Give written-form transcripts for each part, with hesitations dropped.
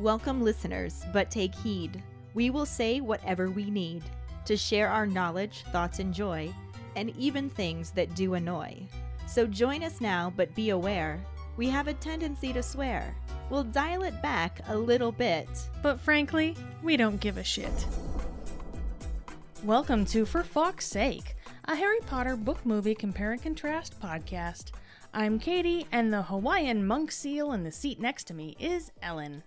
Welcome, listeners, but take heed. We will say whatever we need to share our knowledge, thoughts, and joy, and even things that do annoy. So join us now, but be aware, we have a tendency to swear. We'll dial it back a little bit. But frankly, we don't give a shit. Welcome to For Fawkes Sake, a Harry Potter book movie compare and contrast podcast. I'm Keighty, and the Hawaiian monk seal in the seat next to me is Ellen.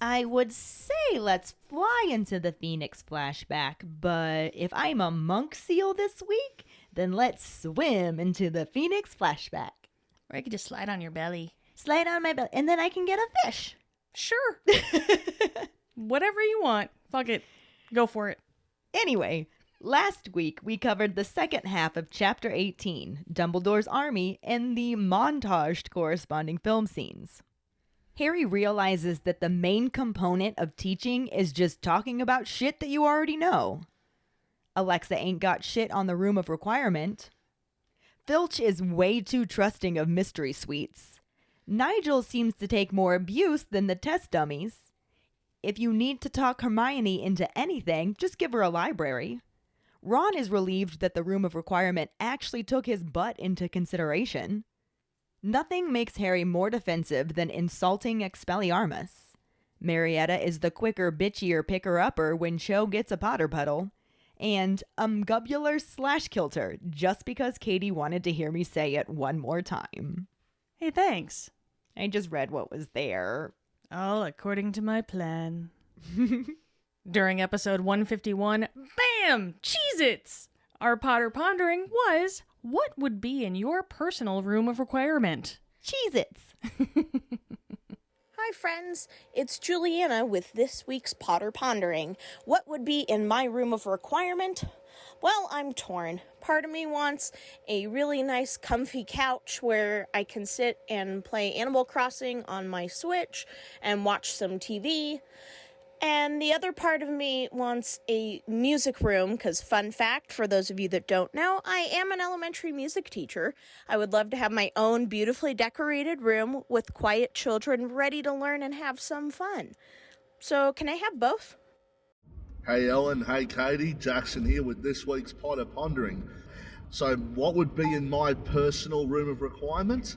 I would say let's fly into the Phoenix flashback, but if I'm a monk seal this week, then let's swim into the Phoenix flashback. Or I could just slide on your belly. Slide on my belly, and then I can get a fish. Sure. Whatever you want. Fuck it. Go for it. Anyway, last week we covered the second half of Chapter 18, Dumbledore's Army, and the montaged corresponding film scenes. Harry realizes that the main component of teaching is just talking about shit that you already know. Alexa ain't got shit on the room of requirement. Filch is way too trusting of mystery sweets. Nigel seems to take more abuse than the test dummies. If you need to talk Hermione into anything, just give her a library. Ron is relieved that the room of requirement actually took his butt into consideration. Nothing makes Harry more defensive than insulting Expelliarmus. Marietta is the quicker, bitchier picker-upper when Cho gets a Potter puddle. And gubular/kilter, just because Keighty wanted to hear me say it one more time. Hey, thanks. I just read what was there. All according to my plan. During episode 151, BAM! Cheez-Its! Our Potter pondering was, what would be in your personal room of requirement? Cheez-Its! Hi friends, it's Juliana with this week's Potter Pondering. What would be in my room of requirement? Well, I'm torn. Part of me wants a really nice comfy couch where I can sit and play Animal Crossing on my Switch and watch some TV. And the other part of me wants a music room, because fun fact, for those of you that don't know, I am an elementary music teacher. I would love to have my own beautifully decorated room with quiet children ready to learn and have some fun. So can I have both? Hey Ellen, hey Keighty, Jackson here with this week's Potter Pondering. So what would be in my personal room of requirement?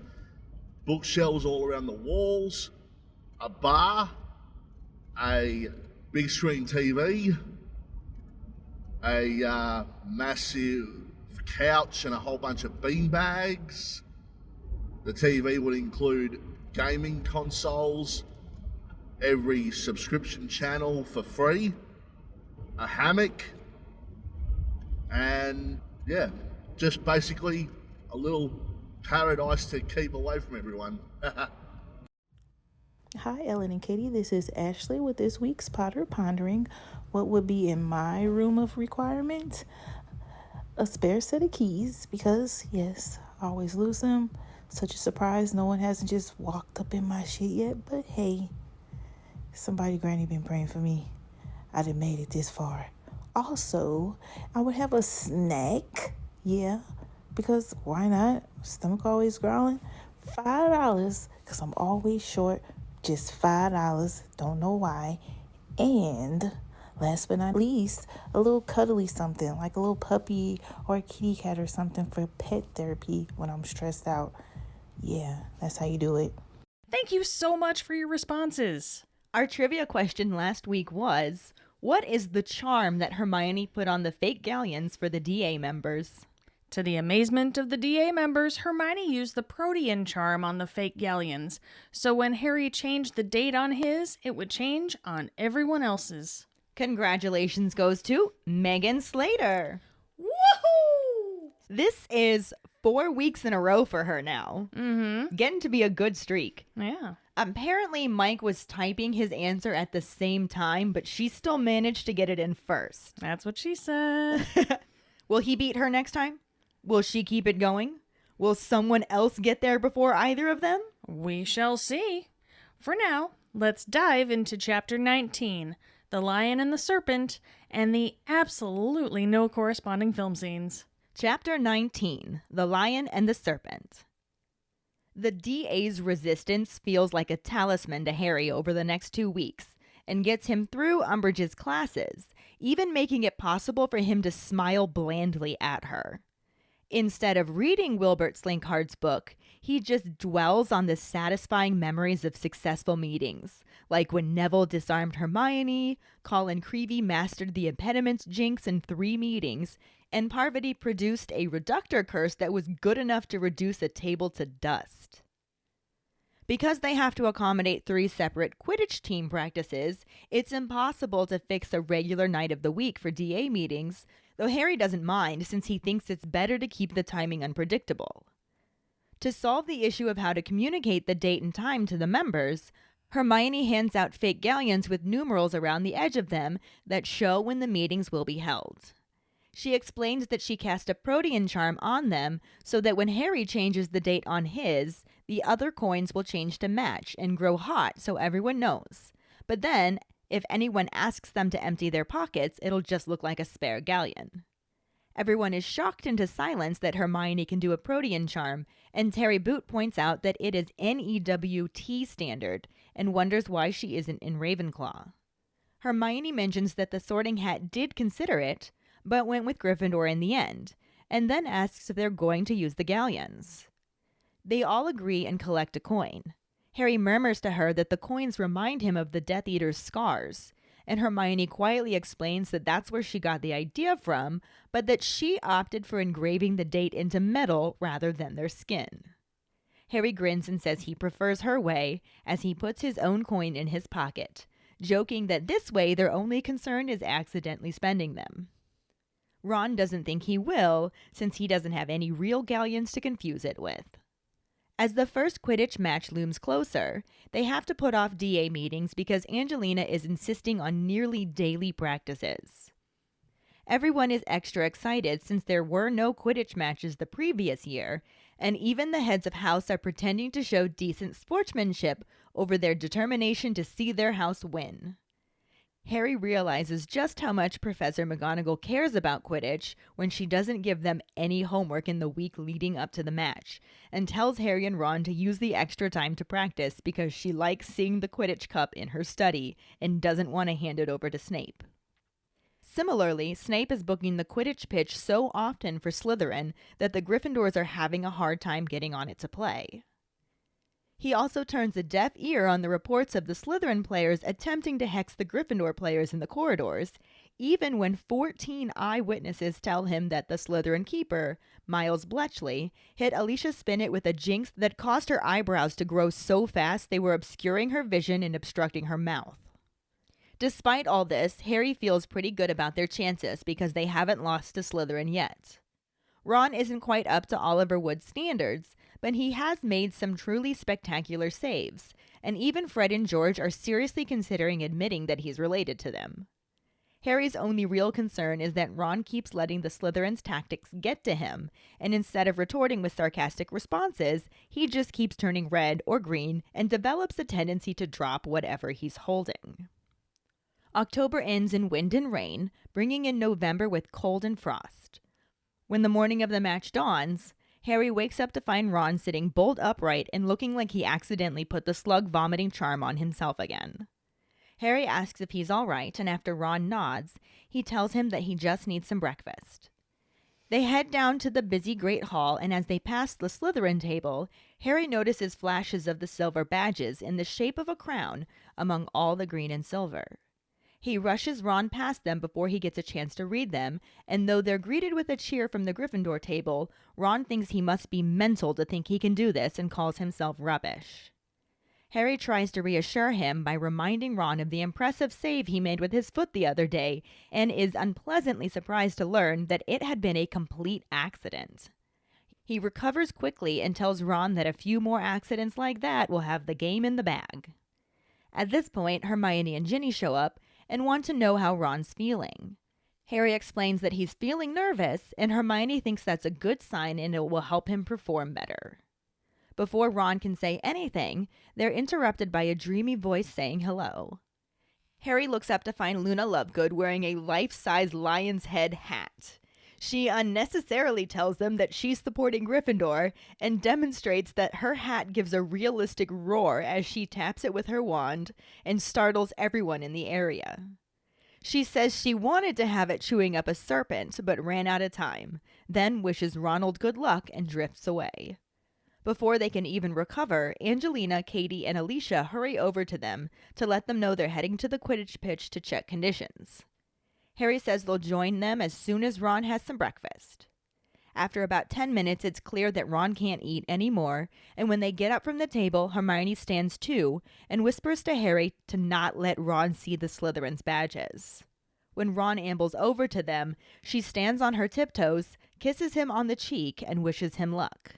Bookshelves all around the walls, a bar, a big screen TV, a massive couch and a whole bunch of bean bags. The TV would include gaming consoles, every subscription channel for free, a hammock, and yeah, just basically a little paradise to keep away from everyone. Hi, Ellen and Keighty. This is Ashley with this week's Potter Pondering. What would be in my room of requirement? A spare set of keys, because, yes, I always lose them. Such a surprise no one hasn't just walked up in my shit yet, but hey, somebody granny been praying for me. I done made it this far. Also, I would have a snack, yeah, because why not? Stomach always growling. $5, because I'm always short. Just $5, don't know why. And last but not least, a little cuddly something, like a little puppy or a kitty cat or something for pet therapy when I'm stressed out. Yeah, that's how you do it. Thank you so much for your responses. Our trivia question last week was, what is the charm that Hermione put on the fake galleons for the DA members? To the amazement of the DA members, Hermione used the Protean charm on the fake galleons, so when Harry changed the date on his, it would change on everyone else's. Congratulations goes to Megan Slater. Woohoo! This is 4 weeks in a row for her now. Getting to be a good streak. Yeah. Apparently, Mike was typing his answer at the same time, but she still managed to get it in first. That's what she said. Will he beat her next time? Will she keep it going? Will someone else get there before either of them? We shall see. For now, let's dive into Chapter 19, The Lion and the Serpent, and the absolutely no corresponding film scenes. Chapter 19, The Lion and the Serpent. The DA's resistance feels like a talisman to Harry over the next 2 weeks, and gets him through Umbridge's classes, even making it possible for him to smile blandly at her. Instead of reading Wilbert Slinkard's book, he just dwells on the satisfying memories of successful meetings, like when Neville disarmed Hermione, Colin Creevey mastered the impediments jinx in 3 meetings, and Parvati produced a reductor curse that was good enough to reduce a table to dust. Because they have to accommodate 3 separate Quidditch team practices, it's impossible to fix a regular night of the week for DA meetings, though Harry doesn't mind since he thinks it's better to keep the timing unpredictable. To solve the issue of how to communicate the date and time to the members, Hermione hands out fake galleons with numerals around the edge of them that show when the meetings will be held. She explains that she cast a protean charm on them so that when Harry changes the date on his, the other coins will change to match and grow hot so everyone knows. But then, if anyone asks them to empty their pockets, it'll just look like a spare galleon. Everyone is shocked into silence that Hermione can do a protean charm, and Terry Boot points out that it is NEWT standard and wonders why she isn't in Ravenclaw. Hermione mentions that the Sorting Hat did consider it, but went with Gryffindor in the end, and then asks if they're going to use the galleons. They all agree and collect a coin. Harry murmurs to her that the coins remind him of the Death Eater's scars, and Hermione quietly explains that that's where she got the idea from, but that she opted for engraving the date into metal rather than their skin. Harry grins and says he prefers her way, as he puts his own coin in his pocket, joking that this way their only concern is accidentally spending them. Ron doesn't think he will, since he doesn't have any real galleons to confuse it with. As the first Quidditch match looms closer, they have to put off DA meetings because Angelina is insisting on nearly daily practices. Everyone is extra excited since there were no Quidditch matches the previous year, and even the heads of house are pretending to show decent sportsmanship over their determination to see their house win. Harry realizes just how much Professor McGonagall cares about Quidditch when she doesn't give them any homework in the week leading up to the match, and tells Harry and Ron to use the extra time to practice because she likes seeing the Quidditch cup in her study and doesn't want to hand it over to Snape. Similarly, Snape is booking the Quidditch pitch so often for Slytherin that the Gryffindors are having a hard time getting on it to play. He also turns a deaf ear on the reports of the Slytherin players attempting to hex the Gryffindor players in the corridors, even when 14 eyewitnesses tell him that the Slytherin keeper, Miles Bletchley, hit Alicia Spinnet with a jinx that caused her eyebrows to grow so fast they were obscuring her vision and obstructing her mouth. Despite all this, Harry feels pretty good about their chances because they haven't lost to Slytherin yet. Ron isn't quite up to Oliver Wood's standards, but he has made some truly spectacular saves, and even Fred and George are seriously considering admitting that he's related to them. Harry's only real concern is that Ron keeps letting the Slytherin's tactics get to him, and instead of retorting with sarcastic responses, he just keeps turning red or green and develops a tendency to drop whatever he's holding. October ends in wind and rain, bringing in November with cold and frost. When the morning of the match dawns, Harry wakes up to find Ron sitting bolt upright and looking like he accidentally put the slug vomiting charm on himself again. Harry asks if he's all right, and after Ron nods, he tells him that he just needs some breakfast. They head down to the busy Great Hall, and as they pass the Slytherin table, Harry notices flashes of the silver badges in the shape of a crown among all the green and silver. He rushes Ron past them before he gets a chance to read them, and though they're greeted with a cheer from the Gryffindor table, Ron thinks he must be mental to think he can do this and calls himself rubbish. Harry tries to reassure him by reminding Ron of the impressive save he made with his foot the other day, and is unpleasantly surprised to learn that it had been a complete accident. He recovers quickly and tells Ron that a few more accidents like that will have the game in the bag. At this point, Hermione and Ginny show up and want to know how Ron's feeling. Harry explains that he's feeling nervous, and Hermione thinks that's a good sign and it will help him perform better. Before Ron can say anything, they're interrupted by a dreamy voice saying hello. Harry looks up to find Luna Lovegood wearing a life-size lion's head hat. She unnecessarily tells them that she's supporting Gryffindor and demonstrates that her hat gives a realistic roar as she taps it with her wand and startles everyone in the area. She says she wanted to have it chewing up a serpent but ran out of time, then wishes Ronald good luck and drifts away. Before they can even recover, Angelina, Keighty, and Alicia hurry over to them to let them know they're heading to the Quidditch pitch to check conditions. Harry says they'll join them as soon as Ron has some breakfast. After about 10 minutes, it's clear that Ron can't eat anymore, and when they get up from the table, Hermione stands too and whispers to Harry to not let Ron see the Slytherin's badges. When Ron ambles over to them, she stands on her tiptoes, kisses him on the cheek, and wishes him luck.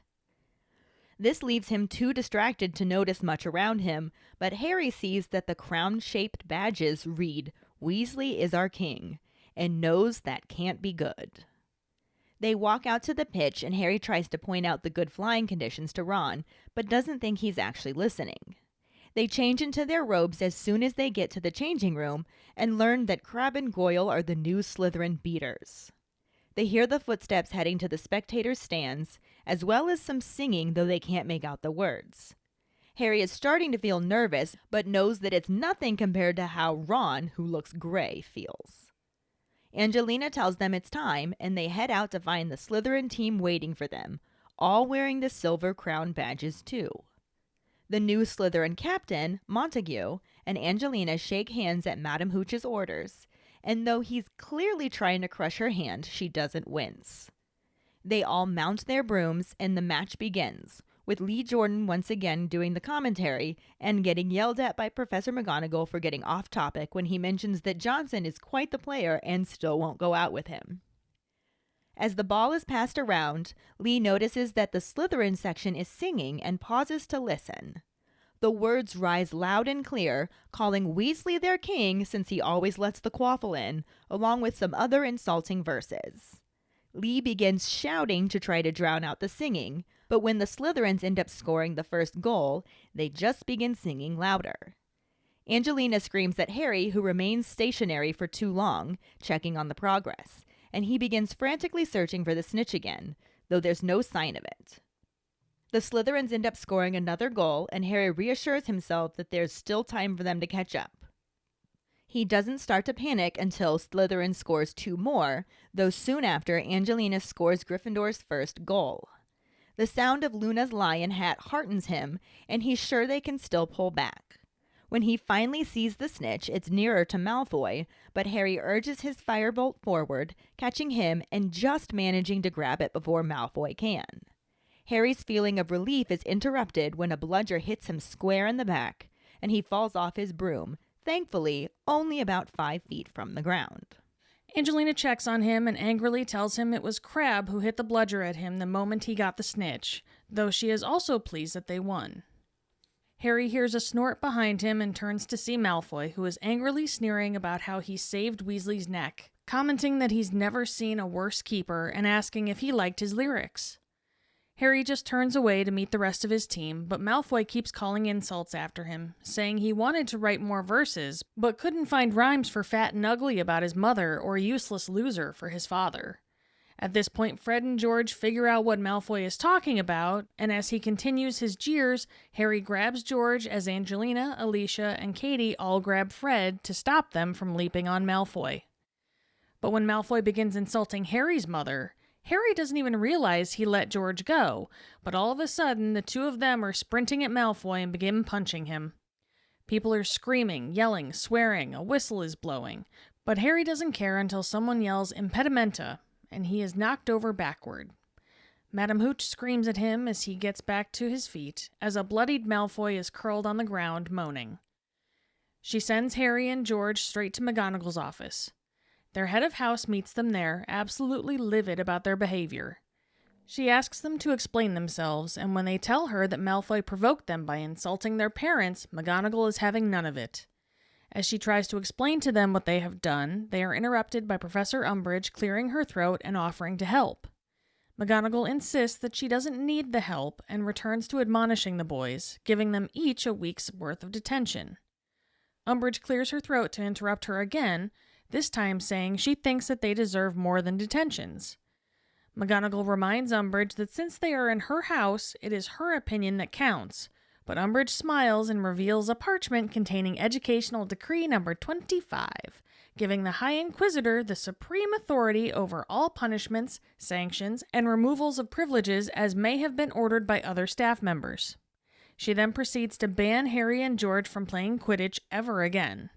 This leaves him too distracted to notice much around him, but Harry sees that the crown-shaped badges read, "Weasley is our king," and knows that can't be good. They walk out to the pitch, and Harry tries to point out the good flying conditions to Ron, but doesn't think he's actually listening. They change into their robes as soon as they get to the changing room and learn that Crabbe and Goyle are the new Slytherin beaters. They hear the footsteps heading to the spectators' stands, as well as some singing, though they can't make out the words. Harry is starting to feel nervous, but knows that it's nothing compared to how Ron, who looks gray, feels. Angelina tells them it's time, and they head out to find the Slytherin team waiting for them, all wearing the silver crown badges too. The new Slytherin captain, Montague, and Angelina shake hands at Madame Hooch's orders, and though he's clearly trying to crush her hand, she doesn't wince. They all mount their brooms, and the match begins, with Lee Jordan once again doing the commentary and getting yelled at by Professor McGonagall for getting off topic when he mentions that Johnson is quite the player and still won't go out with him. As the ball is passed around, Lee notices that the Slytherin section is singing and pauses to listen. The words rise loud and clear, calling Weasley their king since he always lets the quaffle in, along with some other insulting verses. Lee begins shouting to try to drown out the singing, but when the Slytherins end up scoring the first goal, they just begin singing louder. Angelina screams at Harry, who remains stationary for too long, checking on the progress, and he begins frantically searching for the snitch again, though there's no sign of it. The Slytherins end up scoring another goal, and Harry reassures himself that there's still time for them to catch up. He doesn't start to panic until Slytherin scores 2 more, though soon after Angelina scores Gryffindor's first goal. The sound of Luna's lion hat heartens him, and he's sure they can still pull back. When he finally sees the snitch, it's nearer to Malfoy, but Harry urges his firebolt forward, catching him and just managing to grab it before Malfoy can. Harry's feeling of relief is interrupted when a bludger hits him square in the back, and he falls off his broom, thankfully only about 5 feet from the ground. Angelina checks on him and angrily tells him it was Crabbe who hit the bludger at him the moment he got the snitch, though she is also pleased that they won. Harry hears a snort behind him and turns to see Malfoy, who is angrily sneering about how he saved Weasley's neck, commenting that he's never seen a worse keeper and asking if he liked his lyrics. Harry just turns away to meet the rest of his team, but Malfoy keeps calling insults after him, saying he wanted to write more verses, but couldn't find rhymes for fat and ugly about his mother or useless loser for his father. At this point, Fred and George figure out what Malfoy is talking about, and as he continues his jeers, Harry grabs George as Angelina, Alicia, and Keighty all grab Fred to stop them from leaping on Malfoy. But when Malfoy begins insulting Harry's mother, Harry doesn't even realize he let George go, but all of a sudden the two of them are sprinting at Malfoy and begin punching him. People are screaming, yelling, swearing, a whistle is blowing, but Harry doesn't care until someone yells impedimenta, and he is knocked over backward. Madame Hooch screams at him as he gets back to his feet, as a bloodied Malfoy is curled on the ground, moaning. She sends Harry and George straight to McGonagall's office. Their head of house meets them there, absolutely livid about their behavior. She asks them to explain themselves, and when they tell her that Malfoy provoked them by insulting their parents, McGonagall is having none of it. As she tries to explain to them what they have done, they are interrupted by Professor Umbridge clearing her throat and offering to help. McGonagall insists that she doesn't need the help and returns to admonishing the boys, giving them each a week's worth of detention. Umbridge clears her throat to interrupt her again, this time saying she thinks that they deserve more than detentions. McGonagall reminds Umbridge that since they are in her house, it is her opinion that counts. But Umbridge smiles and reveals a parchment containing Educational Decree number 25, giving the High Inquisitor the supreme authority over all punishments, sanctions, and removals of privileges as may have been ordered by other staff members. She then proceeds to ban Harry and George from playing Quidditch ever again.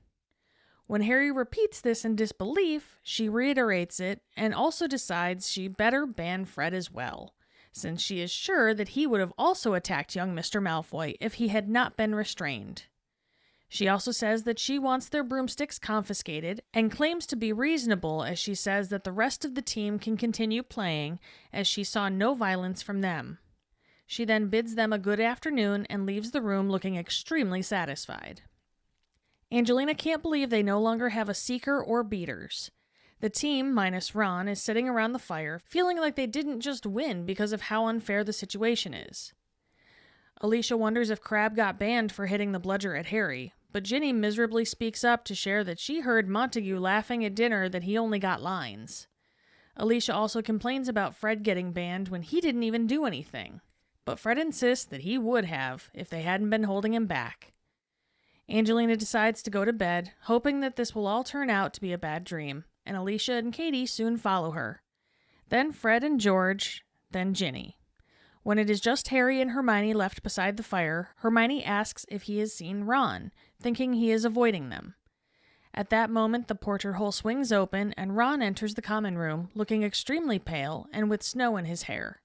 When Harry repeats this in disbelief, she reiterates it and also decides she better ban Fred as well, since she is sure that he would have also attacked young Mr. Malfoy if he had not been restrained. She also says that she wants their broomsticks confiscated and claims to be reasonable as she says that the rest of the team can continue playing as she saw no violence from them. She then bids them a good afternoon and leaves the room looking extremely satisfied. Angelina can't believe they no longer have a seeker or beaters. The team, minus Ron, is sitting around the fire, feeling like they didn't just win because of how unfair the situation is. Alicia wonders if Crabbe got banned for hitting the bludger at Harry, but Ginny miserably speaks up to share that she heard Montague laughing at dinner that he only got lines. Alicia also complains about Fred getting banned when he didn't even do anything, but Fred insists that he would have if they hadn't been holding him back. Angelina decides to go to bed, hoping that this will all turn out to be a bad dream, and Alicia and Katie soon follow her. Then Fred and George, then Ginny. When it is just Harry and Hermione left beside the fire, Hermione asks if he has seen Ron, thinking he is avoiding them. At that moment, the portrait hole swings open, and Ron enters the common room, looking extremely pale and with snow in his hair.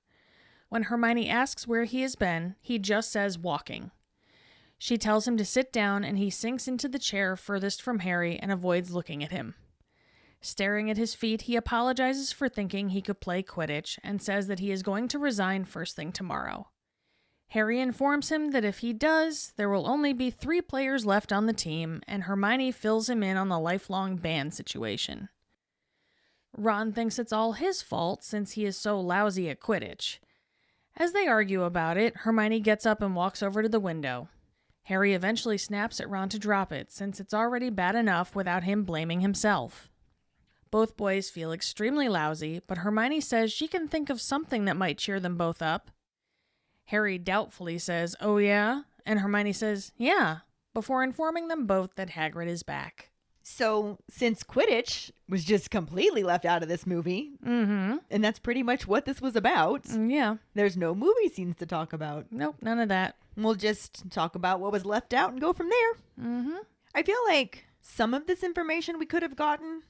When Hermione asks where he has been, he just says walking. She tells him to sit down, and he sinks into the chair furthest from Harry and avoids looking at him. Staring at his feet, he apologizes for thinking he could play Quidditch and says that he is going to resign first thing tomorrow. Harry informs him that if he does, there will only be 3 players left on the team, and Hermione fills him in on the lifelong ban situation. Ron thinks it's all his fault since he is so lousy at Quidditch. As they argue about it, Hermione gets up and walks over to the window. Harry eventually snaps at Ron to drop it, since it's already bad enough without him blaming himself. Both boys feel extremely lousy, but Hermione says she can think of something that might cheer them both up. Harry doubtfully says, "Oh yeah?" And Hermione says, "Yeah," before informing them both that Hagrid is back. So, since Quidditch was just completely left out of this movie, and that's pretty much what this was about, Yeah. there's no movie scenes to talk about. Nope, none of that. We'll just talk about what was left out and go from there. I feel like some of this information we could have gotten,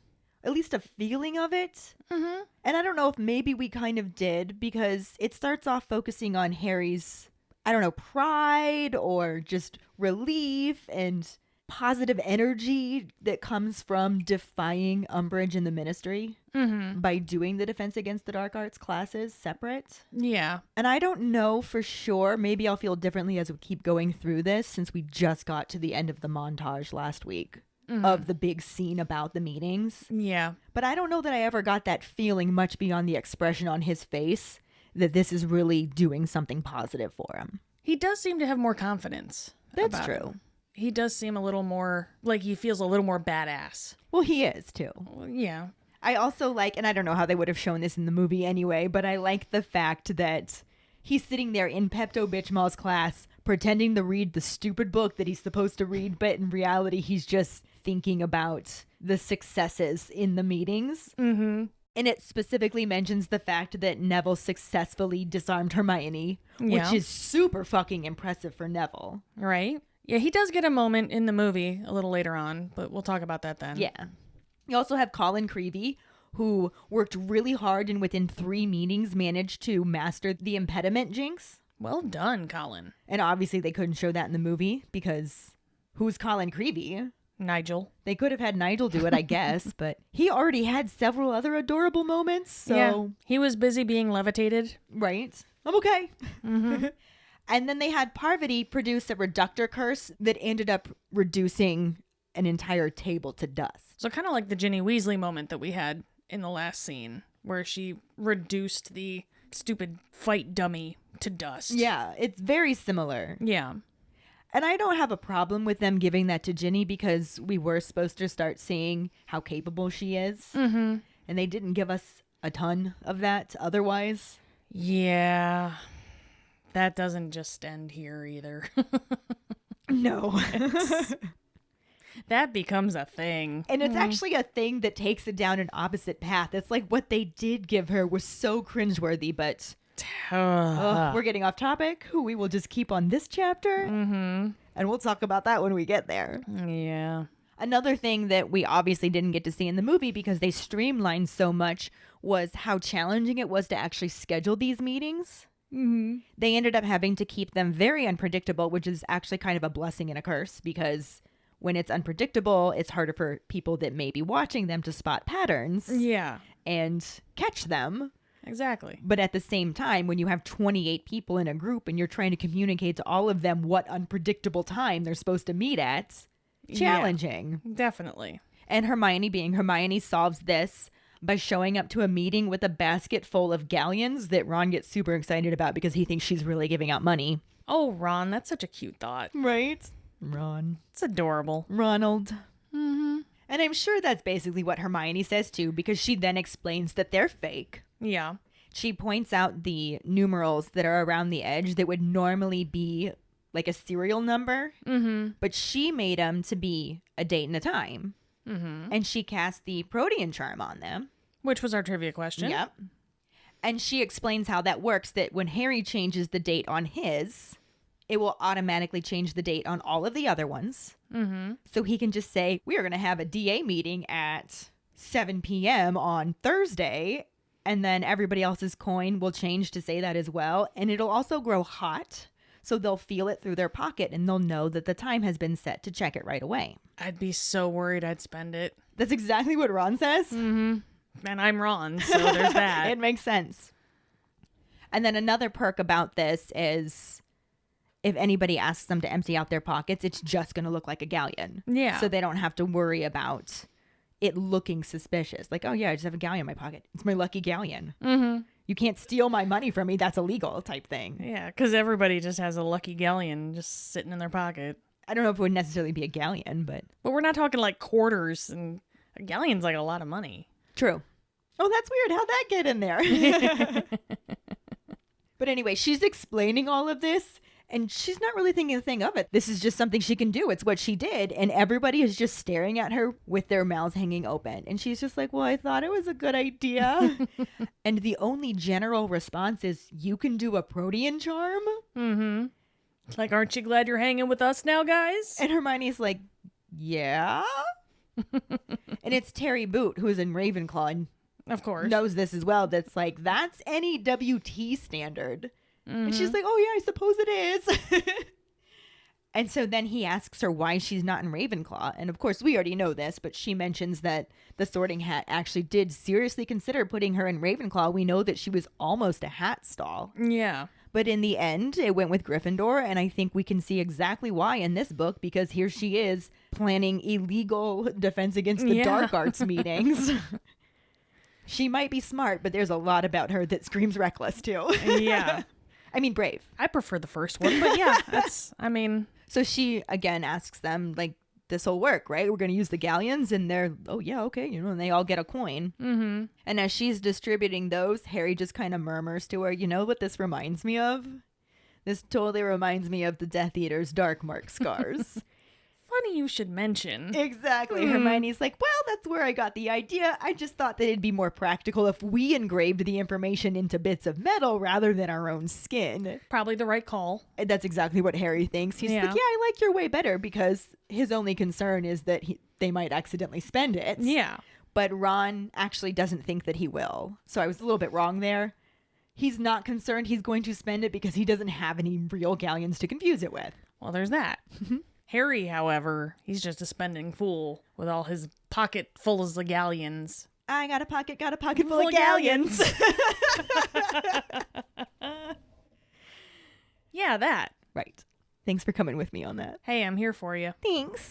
at least a feeling of it. And I don't know if maybe we kind of did, because it starts off focusing on Harry's, I don't know, pride or just relief and positive energy that comes from defying Umbridge and the Ministry by doing the Defense Against the Dark Arts classes separate. Yeah. And I don't know for sure. Maybe I'll feel differently as we keep going through this, since we just got to the end of the montage last week of the big scene about the meetings. Yeah. But I don't know that I ever got that feeling much beyond the expression on his face that this is really doing something positive for him. He does seem to have more confidence. That's about true. it. He does seem a little more, like he feels a little more badass. Well, he is too. Yeah. I also like, and I don't know how they would have shown this in the movie anyway, but I like the fact that he's sitting there in Pepto-Bismol's class pretending to read the stupid book that he's supposed to read, but in reality he's just thinking about the successes in the meetings. And it specifically mentions the fact that Neville successfully disarmed Hermione, which is super fucking impressive for Neville. Right? Yeah, he does get a moment in the movie a little later on, but we'll talk about that then. Yeah. You also have Colin Creevey, who worked really hard and within 3 meetings managed to master the impediment jinx. Well done, Colin. And obviously they couldn't show that in the movie because who's Colin Creevey? Nigel. They could have had Nigel do it, I guess, but he already had several other adorable moments, so... Yeah, he was busy being levitated. Right. I'm okay. And then they had Parvati produce a reductor curse that ended up reducing an entire table to dust. So kind of like the Ginny Weasley moment that we had in the last scene, where she reduced the stupid fight dummy to dust. Yeah, it's very similar. Yeah. And I don't have a problem with them giving that to Ginny because we were supposed to start seeing how capable she is. And they didn't give us a ton of that otherwise. Yeah. That doesn't just end here either. No. That becomes a thing. And it's actually a thing that takes it down an opposite path. It's like what they did give her was so cringeworthy, but we're getting off topic. We will just keep on this chapter. Mm-hmm. And we'll talk about that when we get there. Yeah. Another thing that we obviously didn't get to see in the movie because they streamlined so much was how challenging it was to actually schedule these meetings. Mm-hmm. They ended up having to keep them very unpredictable, which is actually kind of a blessing and a curse because when it's unpredictable, it's harder for people that may be watching them to spot patterns Yeah. and catch them. Exactly. But at the same time, when you have 28 people in a group and you're trying to communicate to all of them what unpredictable time they're supposed to meet at, challenging. Yeah, definitely. And Hermione solves this by showing up to a meeting with a basket full of galleons that Ron gets super excited about because he thinks she's really giving out money. Oh, Ron, that's such a cute thought. Right? Ron. It's adorable. Ronald. Mm-hmm. And I'm sure that's basically what Hermione says too, because she then explains that they're fake. Yeah. She points out the numerals that are around the edge that would normally be like a serial number, but she made them to be a date and a time. Mm-hmm. And she cast the Protean charm on them. Which was our trivia question. Yep. And she explains how that works, that when Harry changes the date on his, it will automatically change the date on all of the other ones. Mm-hmm. So he can just say, we are going to have a DA meeting at 7 p.m. on Thursday. And then everybody else's coin will change to say that as well. And it'll also grow hot. So they'll feel it through their pocket and they'll know that the time has been set to check it right away. I'd be so worried I'd spend it. That's exactly what Ron says. Mm-hmm. And I'm Ron, so there's that. It makes sense. And then another perk about this is if anybody asks them to empty out their pockets, it's just going to look like a galleon. Yeah. So they don't have to worry about it looking suspicious. Like, oh yeah, I just have a galleon in my pocket. It's my lucky galleon. Mm-hmm. You can't steal my money from me. That's illegal type thing. Yeah, because everybody just has a lucky galleon just sitting in their pocket. I don't know if it would necessarily be a galleon, but... But we're not talking like quarters, and a galleon's like a lot of money. True. Oh, that's weird. How'd that get in there? But anyway, she's explaining all of this, and she's not really thinking a thing of it. This is just something she can do. It's what she did. And everybody is just staring at her with their mouths hanging open. And she's just like, well, I thought it was a good idea. And the only general response is, you can do a Protean charm? Mm-hmm. Like, aren't you glad you're hanging with us now, guys? And Hermione's like, yeah? And it's Terry Boot, who is in Ravenclaw and of course knows this as well. That's like, that's any WT standard. And she's like, oh yeah, I suppose it is. And so then he asks her why she's not in Ravenclaw. And of course, we already know this, but she mentions that the Sorting Hat actually did seriously consider putting her in Ravenclaw. We know that she was almost a hat stall. Yeah. But in the end, it went with Gryffindor. And I think we can see exactly why in this book, because here she is planning illegal Defense Against the Dark Arts meetings. She might be smart, but there's a lot about her that screams reckless too. Yeah. I mean, brave. I prefer the first one, but yeah, So she, again, asks them, like, this will work, right? We're going to use the galleons, and they're, oh, yeah, okay, and they all get a coin. Mm-hmm. And as she's distributing those, Harry just kind of murmurs to her, you know what this reminds me of? This totally reminds me of the Death Eater's dark mark scars. Funny you should mention. Exactly. Hermione's like, well, that's where I got the idea. I just thought that it'd be more practical if we engraved the information into bits of metal rather than our own skin. Probably the right call. And that's exactly what Harry thinks. He's like, yeah, I like your way better, because his only concern is that they might accidentally spend it. Yeah. But Ron actually doesn't think that he will. So I was a little bit wrong there. He's not concerned he's going to spend it because he doesn't have any real galleons to confuse it with. Well, there's that. Harry, however, he's just a spending fool with all his pocket full of galleons. I got a pocket full of galleons. Yeah, that. Right. Thanks for coming with me on that. Hey, I'm here for you. Thanks.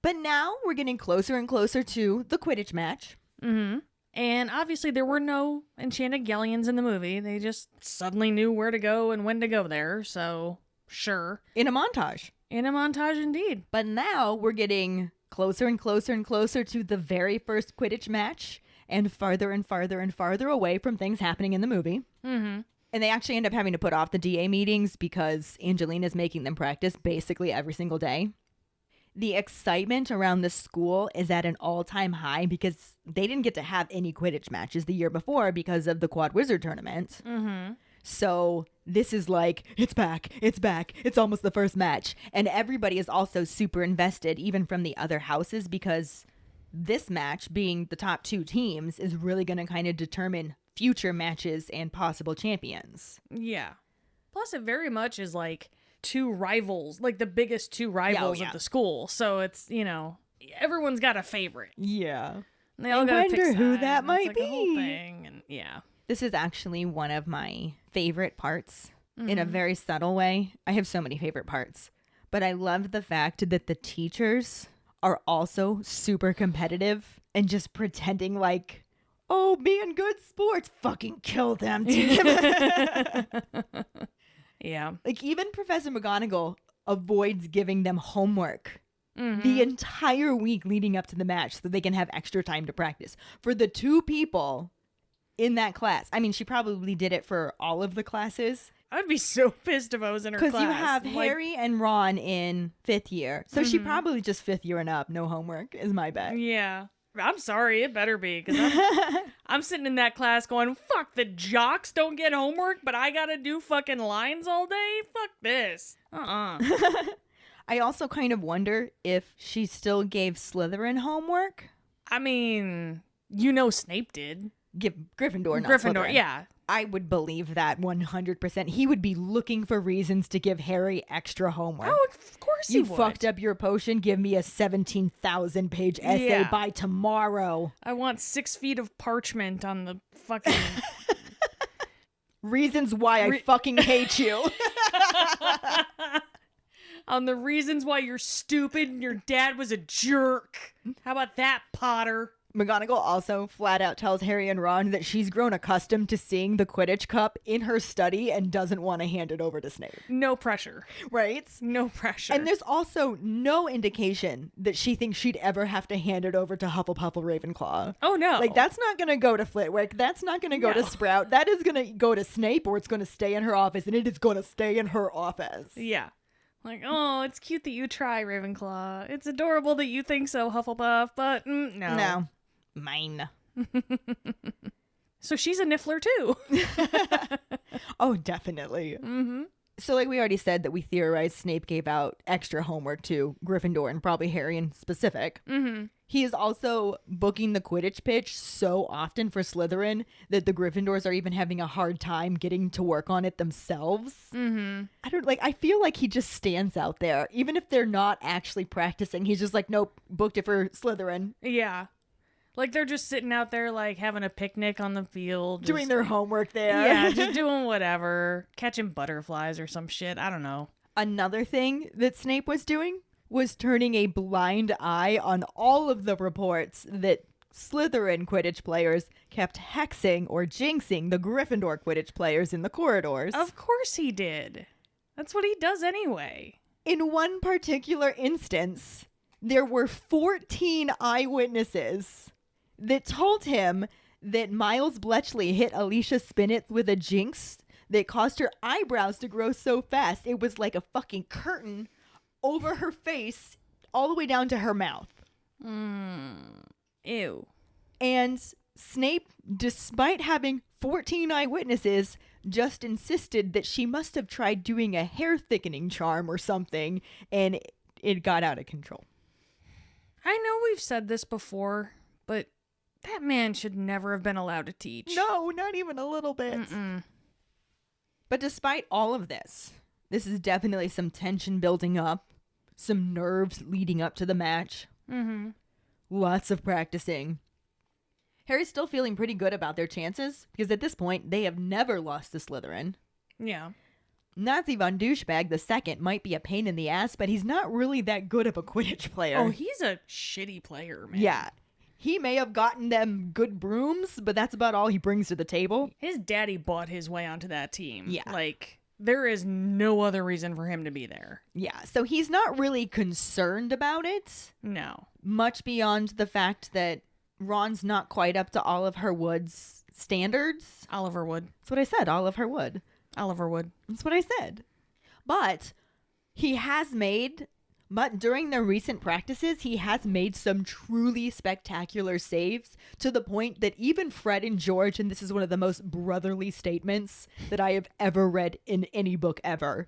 But now we're getting closer and closer to the Quidditch match. Mm-hmm. And obviously there were no enchanted galleons in the movie. They just suddenly knew where to go and when to go there, so sure. In a montage. In a montage indeed. But now we're getting closer and closer and closer to the very first Quidditch match. and farther and farther and farther away from things happening in the movie. Mm-hmm. And they actually end up having to put off the DA meetings because Angelina's making them practice basically every single day. The excitement around the school is at an all-time high because they didn't get to have any Quidditch matches the year before because of the Quad Wizard tournament. Mm-hmm. So this is like, it's back, it's almost the first match. And everybody is also super invested, even from the other houses, because this match, being the top two teams, is really going to kind of determine future matches and possible champions. Yeah. Plus, it very much is like two rivals, like the biggest two rivals of the school. So it's, you know, everyone's got a favorite. Yeah. And they all I gotta pick wonder who sides. that It's might like a whole be. thing. And yeah. This is actually one of my favorite parts in a very subtle way. I have so many favorite parts, but I love the fact that the teachers are also super competitive and just pretending like, oh, being good sports, fucking kill them, team. Yeah. Like, even Professor McGonagall avoids giving them homework Mm-hmm. the entire week leading up to the match so they can have extra time to practice. For the two people in that class, I mean, she probably did it for all of the classes. I'd be so pissed if I was in her class. Because you have Like, Harry and Ron in 5th year. So she probably just 5th year and up, no homework, is my bet. Yeah. I'm sorry, it better be, because I'm sitting in that class going, fuck, the jocks don't get homework, but I gotta do fucking lines all day? Fuck this. I also kind of wonder if she still gave Slytherin homework. I mean, you know Snape did. Give Gryffindor, not Gryffindor, Slytherin. yeah. I would believe that 100%. He would be looking for reasons to give Harry extra homework. Oh, of course he You would. fucked up your potion. Give me a 17,000-page essay Yeah. by tomorrow. I want 6 feet of parchment on the fucking... Reasons why I fucking hate you. on the reasons why you're stupid and your dad was a jerk. How about that, Potter? McGonagall also flat out tells Harry and Ron that she's grown accustomed to seeing the Quidditch cup in her study and doesn't want to hand it over to Snape. No pressure. Right? No pressure. And there's also no indication that she thinks she'd ever have to hand it over to Hufflepuff or Ravenclaw. Oh, no. Like, that's not going to go to Flitwick. That's not going to go to No. Sprout. That is going to go to Snape, or it's going to stay in her office, and it is going to stay in her office. Yeah. Like, oh, it's cute that you try, Ravenclaw. It's adorable that you think so, Hufflepuff, but no. No. Mine. So she's a niffler, too. Oh, definitely. Mm-hmm. So, like we already said, that we theorized Snape gave out extra homework to Gryffindor and probably Harry in specific. Mm-hmm. He is also booking the Quidditch pitch so often for Slytherin that the Gryffindors are even having a hard time getting to work on it themselves. Mm-hmm. I feel like he just stands out there. Even if they're not actually practicing, he's just like, nope, booked it for Slytherin. Yeah. Like, they're just sitting out there, like, having a picnic on the field. Doing their homework there. Yeah, just doing whatever. Catching butterflies or some shit. I don't know. Another thing that Snape was doing was turning a blind eye on all of the reports that Slytherin Quidditch players kept hexing or jinxing the Gryffindor Quidditch players in the corridors. Of course he did. That's what he does anyway. In one particular instance, there were 14 eyewitnesses that told him that Miles Bletchley hit Alicia Spinnet with a jinx that caused her eyebrows to grow so fast it was like a fucking curtain over her face all the way down to her mouth. Ew. And Snape, despite having 14 eyewitnesses, just insisted that she must have tried doing a hair thickening charm or something, and it got out of control. I know we've said this before, but that man should never have been allowed to teach. No, not even a little bit. Mm-mm. But despite all of this, this is definitely some tension building up, some nerves leading up to the match. Mm-hmm. Lots of practicing. Harry's still feeling pretty good about their chances, because at this point, they have never lost to Slytherin. Yeah. Nazi von Douchebag II might be a pain in the ass, but he's not really that good of a Quidditch player. Oh, he's a shitty player, man. Yeah. He may have gotten them good brooms, but that's about all he brings to the table. His daddy bought his way onto that team. Yeah. Like, there is no other reason for him to be there. Yeah, so he's not really concerned about it, No. much beyond the fact that Ron's not quite up to Oliver Wood's standards. Oliver Wood. That's what I said, Oliver Wood. Oliver Wood. That's what I said. But during their recent practices, he has made some truly spectacular saves to the point that even Fred and George, and this is one of the most brotherly statements that I have ever read in any book ever,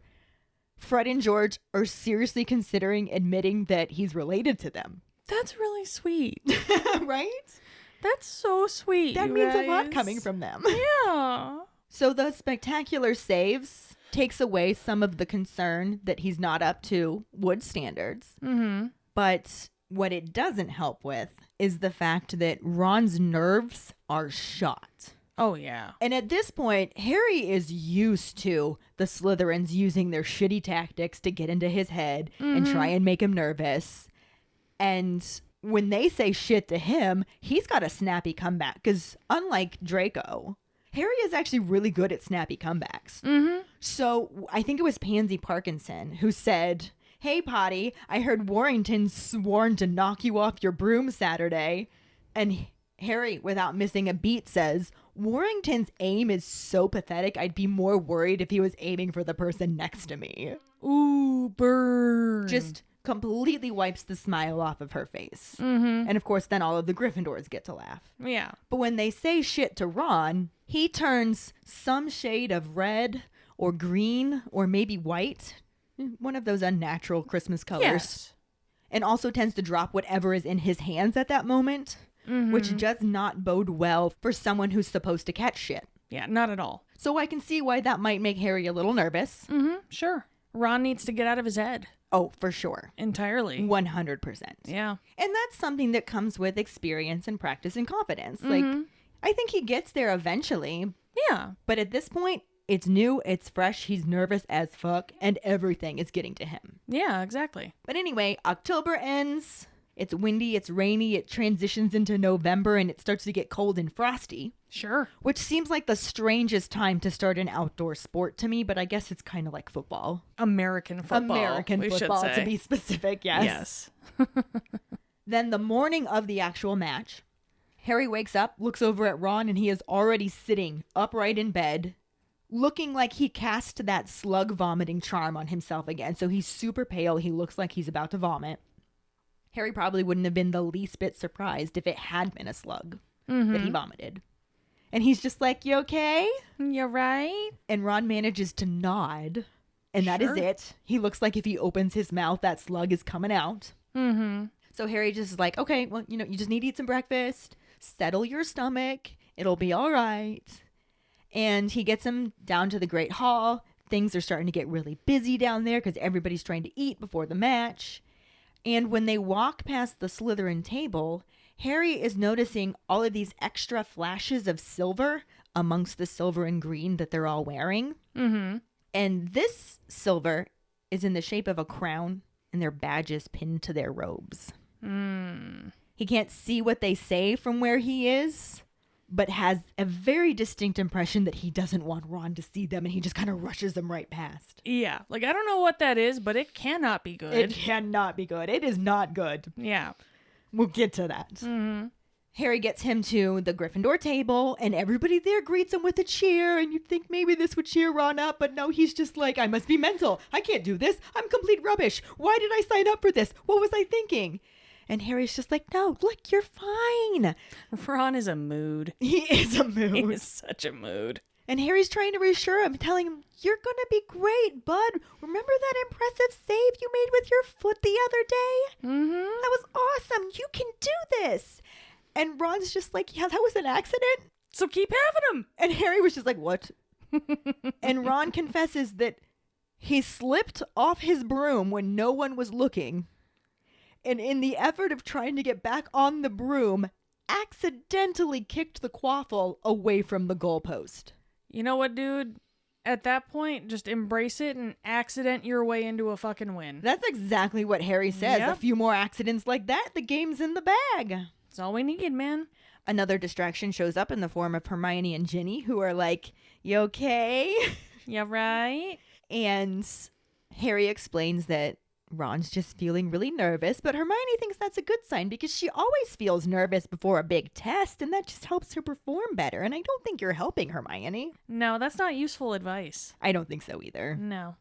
Fred and George are seriously considering admitting that he's related to them. That's really sweet. Right? That's so sweet. That means a lot coming from them. Yeah. So the spectacular saves takes away some of the concern that he's not up to Wood standards. Mm-hmm. But what it doesn't help with is the fact that Ron's nerves are shot. Oh, yeah. And at this point, Harry is used to the Slytherins using their shitty tactics to get into his head and try and make him nervous. And when they say shit to him, he's got a snappy comeback. Because unlike Draco, Harry is actually really good at snappy comebacks. Mm-hmm. So I think it was Pansy Parkinson who said, "Hey, Potty, I heard Warrington's sworn to knock you off your broom Saturday." And Harry, without missing a beat, says, "Warrington's aim is so pathetic, I'd be more worried if he was aiming for the person next to me." Ooh, burn. Just completely wipes the smile off of her face. Mm-hmm. And of course, then all of the Gryffindors get to laugh. Yeah. But when they say shit to Ron, he turns some shade of red or green or maybe white, one of those unnatural Christmas colors, Yes. and also tends to drop whatever is in his hands at that moment, which does not bode well for someone who's supposed to catch shit. Yeah, not at all. So I can see why that might make Harry a little nervous. Mm-hmm. Sure. Ron needs to get out of his head. Oh, for sure. Entirely. 100%. Yeah. And that's something that comes with experience and practice and confidence. Like, I think he gets there eventually, Yeah. but at this point, it's new, it's fresh, he's nervous as fuck, and everything is getting to him. Yeah, exactly. But anyway, October ends. It's windy, it's rainy, it transitions into November, and it starts to get cold and frosty, Sure. which seems like the strangest time to start an outdoor sport to me, but I guess it's kind of like football. American football. American we football, should say. to be specific, yes. Yes. Then the morning of the actual match, Harry wakes up, looks over at Ron, and he is already sitting upright in bed, looking like he cast that slug vomiting charm on himself again. So he's super pale. He looks like he's about to vomit. Harry probably wouldn't have been the least bit surprised if it had been a slug that he vomited. And he's just like, "You okay?" You're right. And Ron manages to nod. And that is Sure. it. He looks like if he opens his mouth, that slug is coming out. Mm-hmm. So Harry just is like, "Okay, well, you just need to eat some breakfast. Settle your stomach. It'll be all right." And he gets him down to the Great Hall. Things are starting to get really busy down there because everybody's trying to eat before the match. And when they walk past the Slytherin table, Harry is noticing all of these extra flashes of silver amongst the silver and green that they're all wearing. Mm-hmm. And this silver is in the shape of a crown and their badges pinned to their robes. He can't see what they say from where he is, but has a very distinct impression that he doesn't want Ron to see them, and he just kind of rushes them right past. Yeah. Like, I don't know what that is, but it cannot be good. It cannot be good. It is not good. Yeah. We'll get to that. Mm-hmm. Harry gets him to the Gryffindor table, and everybody there greets him with a cheer, and you'd think maybe this would cheer Ron up, but no, he's just like, "I must be mental. I can't do this. I'm complete rubbish. Why did I sign up for this? What was I thinking?" And Harry's just like, "No, look, you're fine." Ron is a mood. He is a He mood. is such a mood. And Harry's trying to reassure him, telling him, "You're going to be great, bud. Remember that impressive save you made with your foot the other day? Mm-hmm. That was awesome. You can do this." And Ron's just like, "Yeah, that was an accident." So keep having him. And Harry was just like, "What?" And Ron confesses that he slipped off his broom when no one was looking. And in the effort of trying to get back on the broom, accidentally kicked the quaffle away from the goalpost. You know what, dude? At that point, just embrace it and accident your way into a fucking win. That's exactly what Harry says. Yep. A few more accidents like that, the game's in the bag. That's all we need, man. Another distraction shows up in the form of Hermione and Ginny, who are like, "You okay?" Yeah, right? And Harry explains that Ron's just feeling really nervous, but Hermione thinks that's a good sign because she always feels nervous before a big test, and that just helps her perform better. And I don't think you're helping Hermione. No, that's not useful advice. I don't think so either. No.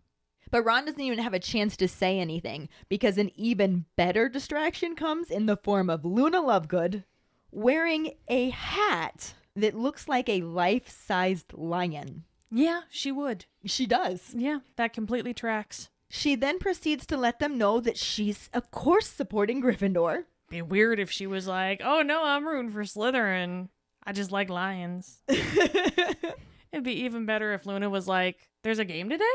But Ron doesn't even have a chance to say anything because an even better distraction comes in the form of Luna Lovegood wearing a hat that looks like a life-sized lion. Yeah, she would. She does. Yeah, that completely tracks. She then proceeds to let them know that she's, of course, supporting Gryffindor. Be weird if she was like, oh no, I'm rooting for Slytherin. I just like lions. It'd be even better if Luna was like, there's a game today?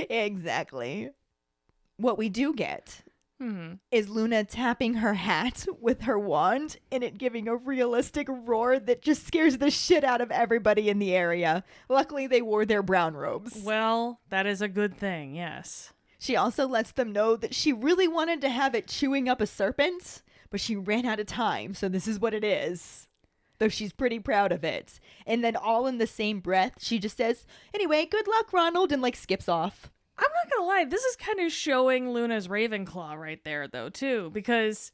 Exactly. What we do get is Luna tapping her hat with her wand and it giving a realistic roar that just scares the shit out of everybody in the area. Luckily, they wore their brown robes. Well, that is a good thing, yes. She also lets them know that she really wanted to have it chewing up a serpent, but she ran out of time, so this is what it is. Though she's pretty proud of it. And then all in the same breath, she just says, anyway, good luck, Ronald, and like skips off. I'm not gonna lie, this is kind of showing Luna's Ravenclaw right there, though, too, because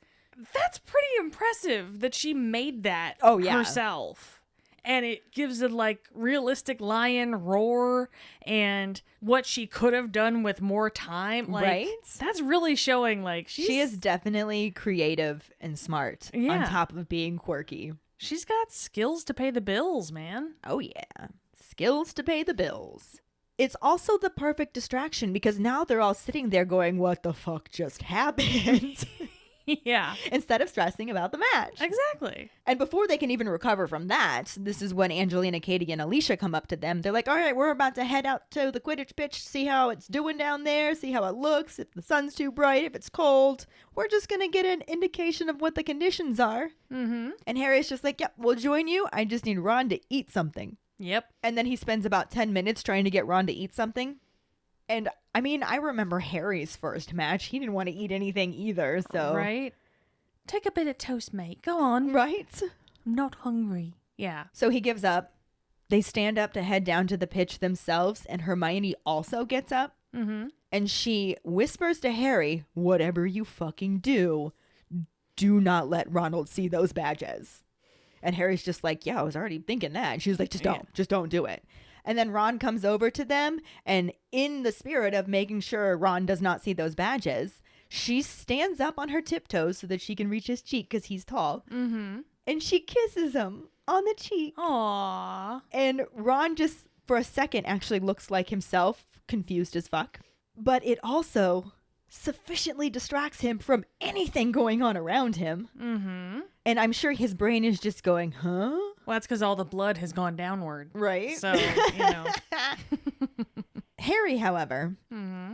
that's pretty impressive that she made that herself. And it gives it, like, realistic lion roar and what she could have done with more time. Like, right? That's really showing, like, she is definitely creative and smart on top of being quirky. She's got skills to pay the bills, man. Oh, yeah. Skills to pay the bills. It's also the perfect distraction because now they're all sitting there going, what the fuck just happened? Yeah. Instead of stressing about the match. Exactly. And before they can even recover from that, this is when Angelina, Keighty, and Alicia come up to them. They're like, all right, we're about to head out to the Quidditch pitch, see how it's doing down there, see how it looks, if the sun's too bright, if it's cold. We're just going to get an indication of what the conditions are. Mm-hmm. And Harry's just like, yep, we'll join you. I just need Ron to eat something. Yep. And then he spends about 10 minutes trying to get Ron to eat something. And, I mean, I remember Harry's first match. He didn't want to eat anything either, so... Right? Take a bit of toast, mate. Go on. Right? I'm not hungry. Yeah. So he gives up. They stand up to head down to the pitch themselves, and Hermione also gets up. Mm-hmm. And she whispers to Harry, whatever you fucking do not let Ronald see those badges. And Harry's just like, yeah, I was already thinking that. And she's like, just don't do it. And then Ron comes over to them, and in the spirit of making sure Ron does not see those badges, she stands up on her tiptoes so that she can reach his cheek because he's tall. Mm-hmm. And she kisses him on the cheek. Aww. And Ron just, for a second, actually looks like himself, confused as fuck. But it also sufficiently distracts him from anything going on around him. Mm-hmm. And I'm sure his brain is just going, huh? Well, that's because all the blood has gone downward. Right. So, you know. Harry, however,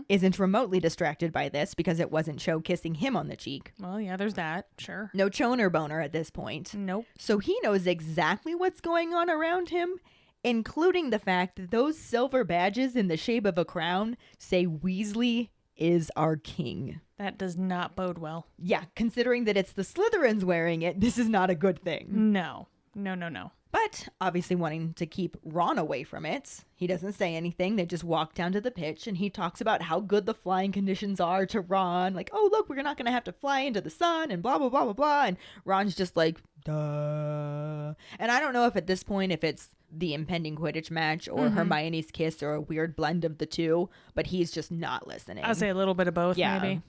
isn't remotely distracted by this because it wasn't Cho kissing him on the cheek. Well, yeah, there's that. Sure. No choner boner at this point. Nope. So he knows exactly what's going on around him, including the fact that those silver badges in the shape of a crown say Weasley is our king. That does not bode well. Yeah, considering that it's the Slytherins wearing it, this is not a good thing. No. No. But obviously wanting to keep Ron away from it, he doesn't say anything. They just walk down to the pitch and he talks about how good the flying conditions are to Ron. Like, oh, look, we're not going to have to fly into the sun and blah, blah, blah, blah, blah. And Ron's just like, duh. And I don't know if at this point, if it's the impending Quidditch match or Hermione's kiss or a weird blend of the two, but he's just not listening. I'd say a little bit of both, maybe.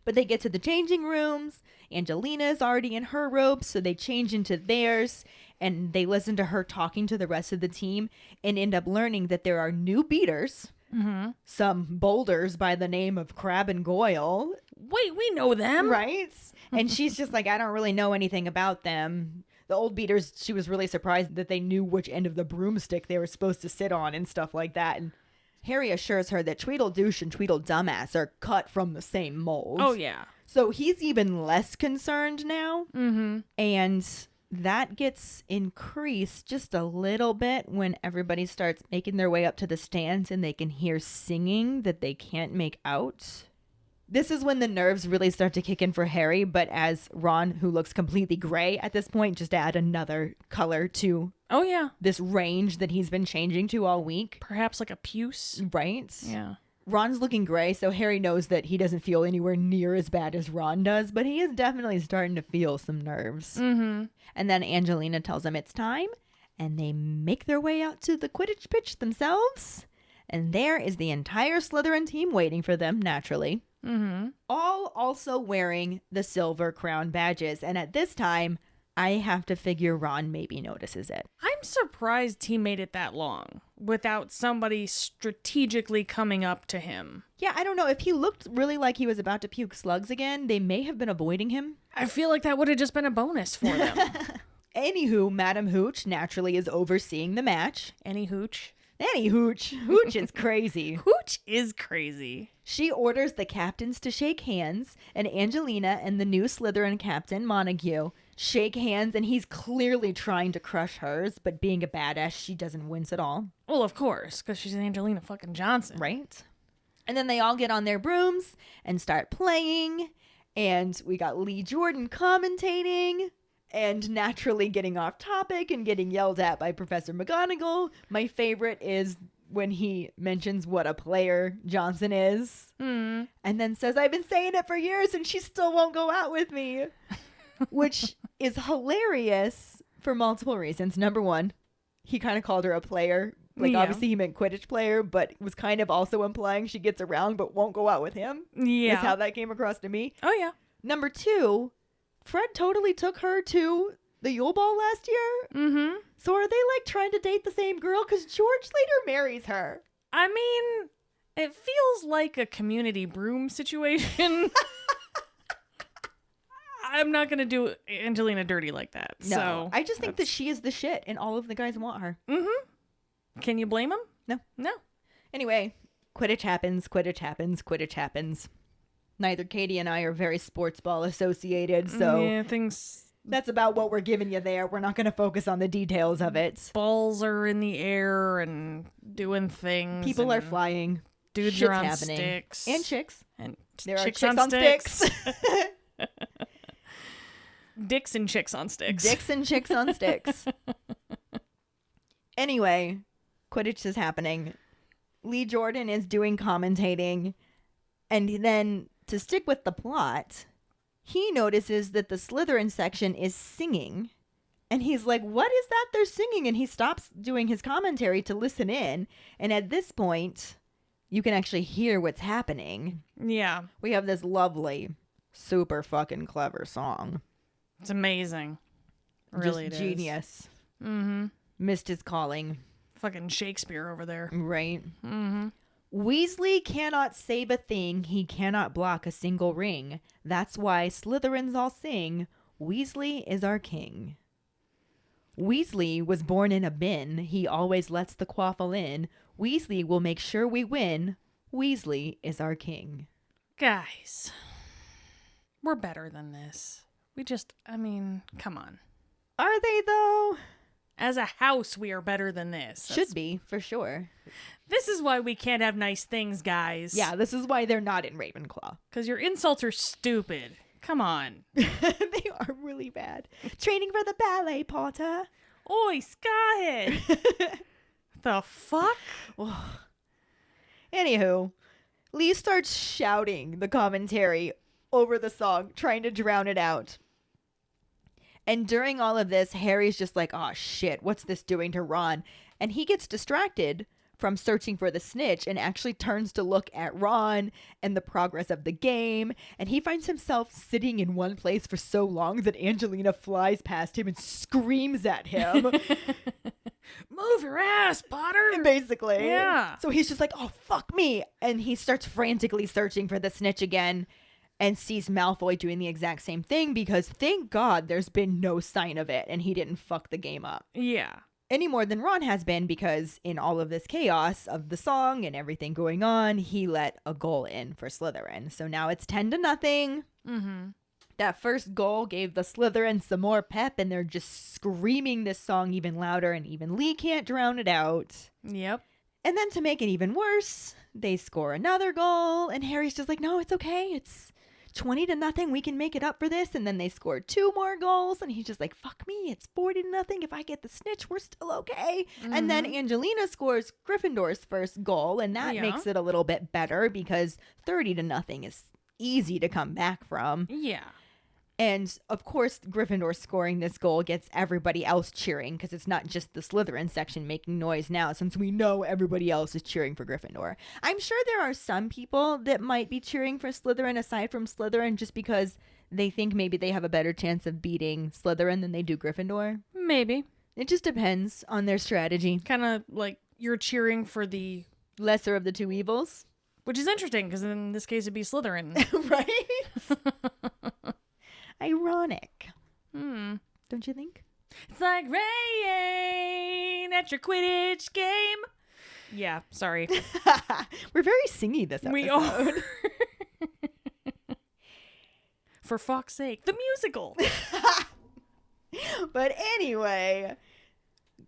But they get to the changing rooms. Angelina's already in her robes, so they change into theirs. And they listen to her talking to the rest of the team and end up learning that there are new beaters. Mm-hmm. Some boulders by the name of Crab and Goyle. Wait, we know them. Right? And she's just like, I don't really know anything about them. The old beaters, she was really surprised that they knew which end of the broomstick they were supposed to sit on and stuff like that. And Harry assures her that Tweedledoosh and Tweedledumbass are cut from the same mold. Oh, yeah. So he's even less concerned now. Mm-hmm. And that gets increased just a little bit when everybody starts making their way up to the stands and they can hear singing that they can't make out. This is when the nerves really start to kick in for Harry, but as Ron, who looks completely gray at this point, just to add another color to Oh, yeah. This range that he's been changing to all week. Perhaps like a puce. Right? Yeah. Ron's looking gray, so Harry knows that he doesn't feel anywhere near as bad as Ron does, but he is definitely starting to feel some nerves. Mm-hmm. And then Angelina tells him it's time, and they make their way out to the Quidditch pitch themselves. And there is the entire Slytherin team waiting for them, naturally. Mm-hmm. All also wearing the silver crown badges. And at this time, I have to figure Ron maybe notices it. I'm surprised he made it that long without somebody strategically coming up to him. Yeah, I don't know. If he looked really like he was about to puke slugs again, they may have been avoiding him. I feel like that would have just been a bonus for them. Anywho, Madam Hooch naturally is overseeing the match. Any hooch? Any Hooch. Hooch is crazy. Hooch is crazy. She orders the captains to shake hands, and Angelina and the new Slytherin captain, Montague, shake hands, and he's clearly trying to crush hers, but being a badass, she doesn't wince at all. Well, of course, because she's Angelina fucking Johnson. Right? And then they all get on their brooms and start playing, and we got Lee Jordan commentating, and naturally getting off topic and getting yelled at by Professor McGonagall. My favorite is when he mentions what a player Johnson is, and then says, I've been saying it for years and she still won't go out with me, which is hilarious for multiple reasons. Number one, he kind of called her a player. Like, Yeah. obviously he meant Quidditch player, but was kind of also implying she gets around but won't go out with him. Yeah. Is how that came across to me. Oh, yeah. Number two, Fred totally took her to the Yule Ball last year. Mm-hmm. So are they like trying to date the same girl? Because George later marries her. I mean, it feels like a community broom situation. I'm not going to do Angelina dirty like that. No, So I just think that she is the shit and all of the guys want her. Mm-hmm. Can you blame him? No. No. Anyway, Quidditch happens, Quidditch happens, Quidditch happens. Neither Katie and I are very sports ball associated, so Yeah, things... that's about what we're giving you there. We're not going to focus on the details of it. Balls are in the air and doing things. People are and flying. Dudes Shit's are on happening. sticks. And chicks. And There chicks are chicks on sticks. Dicks and chicks on sticks. Dicks and chicks on sticks. Anyway, Quidditch is happening. Lee Jordan is doing commentating. And then, to stick with the plot, he notices that the Slytherin section is singing. And he's like, what is that they're singing? And he stops doing his commentary to listen in. And at this point, you can actually hear what's happening. Yeah. We have this lovely, super fucking clever song. It's amazing. Really, Just it is. genius. Mm-hmm. Missed his calling. Fucking Shakespeare over there. Right. Mm-hmm. Weasley cannot save a thing. He cannot block a single ring. That's why Slytherins all sing, Weasley is our king. Weasley was born in a bin. He always lets the quaffle in. Weasley will make sure we win. Weasley is our king. Guys, we're better than this. Come on. Are they, though? As a house, we are better than this. Should be, for sure. This is why we can't have nice things, guys. Yeah, this is why they're not in Ravenclaw. Because your insults are stupid. Come on. They are really bad. Training for the ballet, Potter. Oi, Skyhead. The fuck? Anywho, Lee starts shouting the commentary over the song, trying to drown it out. And during all of this, Harry's just like, oh shit, what's this doing to Ron? And he gets distracted from searching for the snitch and actually turns to look at Ron and the progress of the game. And he finds himself sitting in one place for so long that Angelina flies past him and screams at him. Move your ass, Potter. Basically. Yeah. So he's just like, oh, fuck me. And he starts frantically searching for the snitch again and sees Malfoy doing the exact same thing because thank God there's been no sign of it and he didn't fuck the game up. Yeah. Any more than Ron has been because in all of this chaos of the song and everything going on, he let a goal in for Slytherin. So now it's 10-0. Mm-hmm. That first goal gave the Slytherin some more pep and they're just screaming this song even louder and even Lee can't drown it out. Yep. And then to make it even worse, they score another goal and Harry's just like, no, it's okay. It's 20-0. We can make it up for this. And then they score 2 more goals. And he's just like, fuck me. It's 40-0. If I get the snitch, we're still okay. And then Angelina scores Gryffindor's first goal. And that makes it a little bit better because 30-0 is easy to come back from. Yeah. And, of course, Gryffindor scoring this goal gets everybody else cheering because it's not just the Slytherin section making noise now since we know everybody else is cheering for Gryffindor. I'm sure there are some people that might be cheering for Slytherin aside from Slytherin just because they think maybe they have a better chance of beating Slytherin than they do Gryffindor. Maybe. It just depends on their strategy. Kind of like you're cheering for the lesser of the 2 evils. Which is interesting because in this case it'd be Slytherin. Right? Ironic. Don't you think? It's like rain at your Quidditch game. Yeah, sorry. We're very singy this episode. We are. For Fawkes Sake, the musical. But anyway,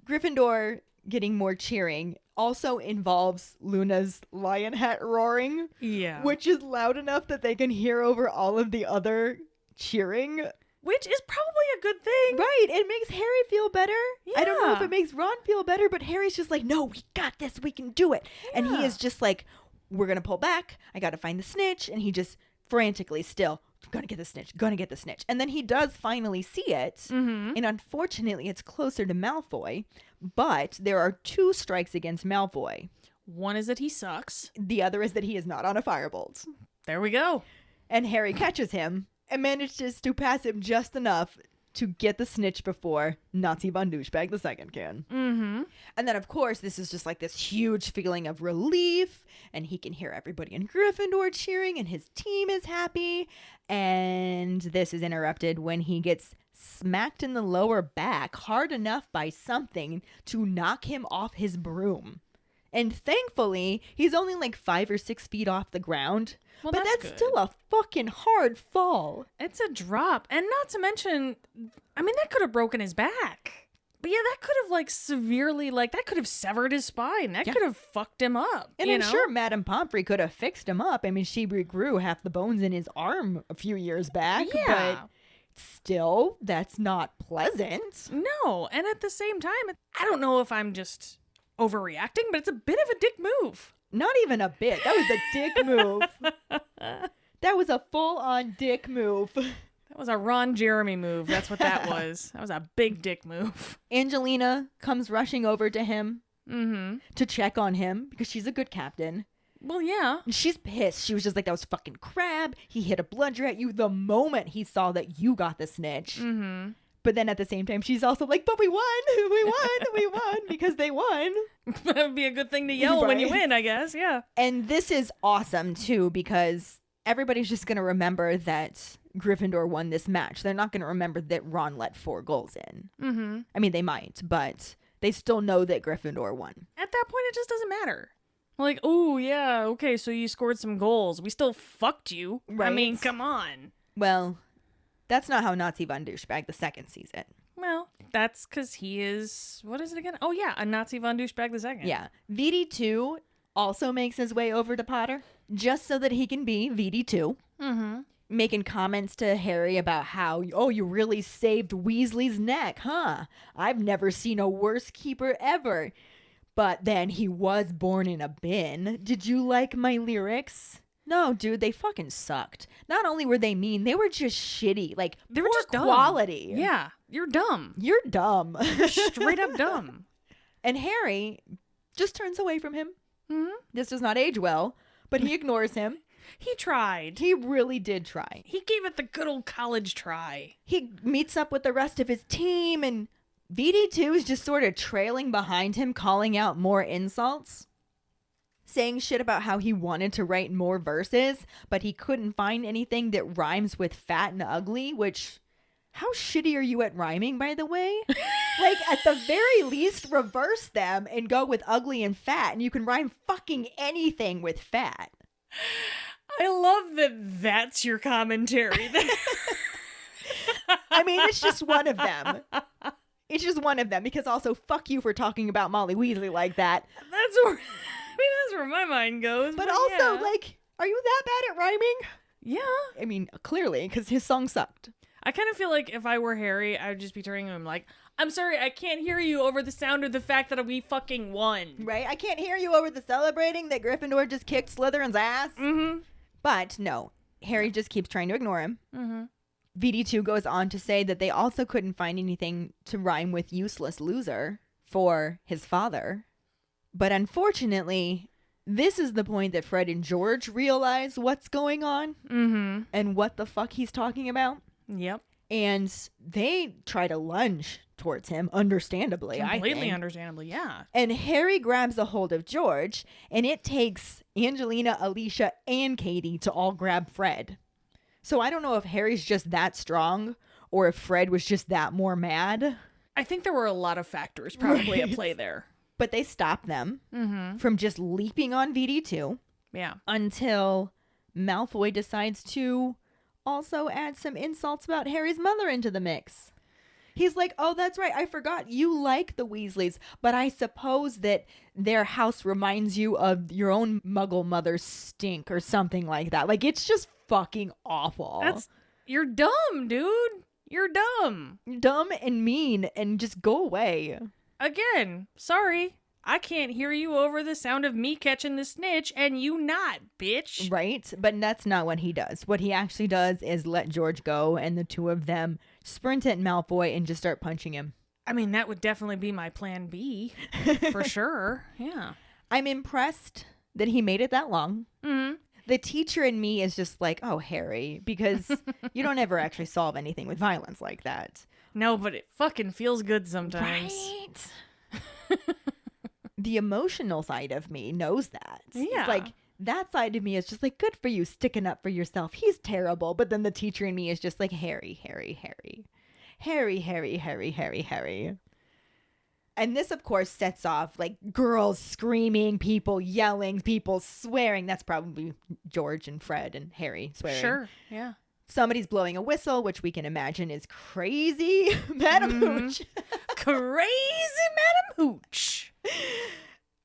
Gryffindor getting more cheering also involves Luna's lion hat roaring. Yeah. Which is loud enough that they can hear over all of the other cheering. Which is probably a good thing. Right. It makes Harry feel better. Yeah. I don't know if it makes Ron feel better, but Harry's just like, no, we got this. We can do it. Yeah. And he is just like, we're going to pull back. I got to find the snitch. And he just frantically still, gonna get the snitch, gonna get the snitch. And then he does finally see it. And unfortunately, it's closer to Malfoy. But there are 2 strikes against Malfoy. One is that he sucks. The other is that he is not on a firebolt. There we go. And Harry catches him and manages to pass him just enough to get the snitch before Nazi von Douchebag II can. And then, of course, this is just like this huge feeling of relief, and he can hear everybody in Gryffindor cheering, and his team is happy. And this is interrupted when he gets smacked in the lower back hard enough by something to knock him off his broom. And thankfully, he's only like 5 or 6 feet off the ground. Well, but that's good. still a fucking hard fall. It's a drop. And not to mention, I mean, that could have broken his back. But yeah, that could have like severely, like that could have severed his spine. That could have fucked him up. And I'm sure Madame Pomfrey could have fixed him up. I mean, she regrew half the bones in his arm a few years back. Yeah. But still, that's not pleasant. No. And at the same time, I don't know if I'm just overreacting, but it's a bit of a dick move. Not even a bit. That was a dick move. That was a full-on dick move. That was a Ron Jeremy move. That's what that was. That was a big dick move. Angelina comes rushing over to him to check on him because she's a good captain. Well, yeah. And she's pissed. She was just like, that was fucking crab. He hit a bludger at you the moment he saw that you got the snitch. But then at the same time, she's also like, but we won. We won. We won because they won. That would be a good thing to yell when you win, I guess. Yeah. And this is awesome, too, because everybody's just going to remember that Gryffindor won this match. They're not going to remember that Ron let 4 goals in. I mean, they might, but they still know that Gryffindor won. At that point, it just doesn't matter. Like, oh, yeah, okay, so you scored some goals. We still fucked you. Right. I mean, come on. Well, that's not how Nazi von Douchebag II sees it. Well, that's because he is, what is it again? Oh, yeah, a Nazi von Douchebag II. Yeah. VD2 also makes his way over to Potter just so that he can be VD2. Making comments to Harry about how, oh, you really saved Weasley's neck, huh? I've never seen a worse keeper ever. But then he was born in a bin. Did you like my lyrics? No, dude, they fucking sucked. Not only were they mean, they were just shitty. Like, They were poor just dumb. quality. Yeah, you're dumb. You're dumb. Straight up dumb. And Harry just turns away from him. This does not age well, but he ignores him. He tried. He really did try. He gave it the good old college try. He meets up with the rest of his team, and VD2 is just sort of trailing behind him, calling out more insults. Saying shit about how he wanted to write more verses, but he couldn't find anything that rhymes with fat and ugly, which... How shitty are you at rhyming, by the way? Like, at the very least, reverse them and go with ugly and fat, and you can rhyme fucking anything with fat. I love that that's your commentary. I mean, it's just one of them. It's just one of them, because also, fuck you for talking about Molly Weasley like that. That's where my mind goes. But also, yeah. like, are you that bad at rhyming? Yeah. I mean, clearly, because his song sucked. I kind of feel like if I were Harry, I would just be turning to him like, I'm sorry, I can't hear you over the sound of the fact that we fucking won. Right? I can't hear you over the celebrating that Gryffindor just kicked Slytherin's ass. Mm-hmm. But no, Harry just keeps trying to ignore him. Mm-hmm. VD2 goes on to say that they also couldn't find anything to rhyme with useless loser for his father. But unfortunately, this is the point that Fred and George realize what's going on and what the fuck he's talking about. Yep. And they try to lunge towards him, understandably. Completely understandably, yeah. And Harry grabs a hold of George, and it takes Angelina, Alicia, and Katie to all grab Fred. So I don't know if Harry's just that strong or if Fred was just that more mad. I think there were a lot of factors probably at play there. But they stop them from just leaping on VD2 Yeah. until Malfoy decides to also add some insults about Harry's mother into the mix. He's like, oh, that's right. I forgot you like the Weasleys, but I suppose that their house reminds you of your own muggle mother's stink or something like that. Like, it's just fucking awful. You're dumb, dude. You're dumb. You're dumb and mean and just go away. Again, sorry. I can't hear you over the sound of me catching the snitch and you not, bitch. Right? But that's not what he does. What he actually does is let George go and the two of them sprint at Malfoy and just start punching him. I mean, that would definitely be my plan B. For sure. Yeah. I'm impressed that he made it that long. Mm-hmm. The teacher in me is just like, oh, Harry, because you don't ever actually solve anything with violence like that. No, but it fucking feels good sometimes. Right? The emotional side of me knows that. Yeah. It's like, that side of me is just like, good for you, sticking up for yourself. He's terrible. But then the teacher in me is just like, Harry, Harry, Harry. Harry, Harry, Harry, Harry, Harry. And this, of course, sets off like girls screaming, people yelling, people swearing. That's probably George and Fred and Harry swearing. Sure, yeah. Somebody's blowing a whistle, which we can imagine is crazy Madam Hooch. Crazy Madam Hooch.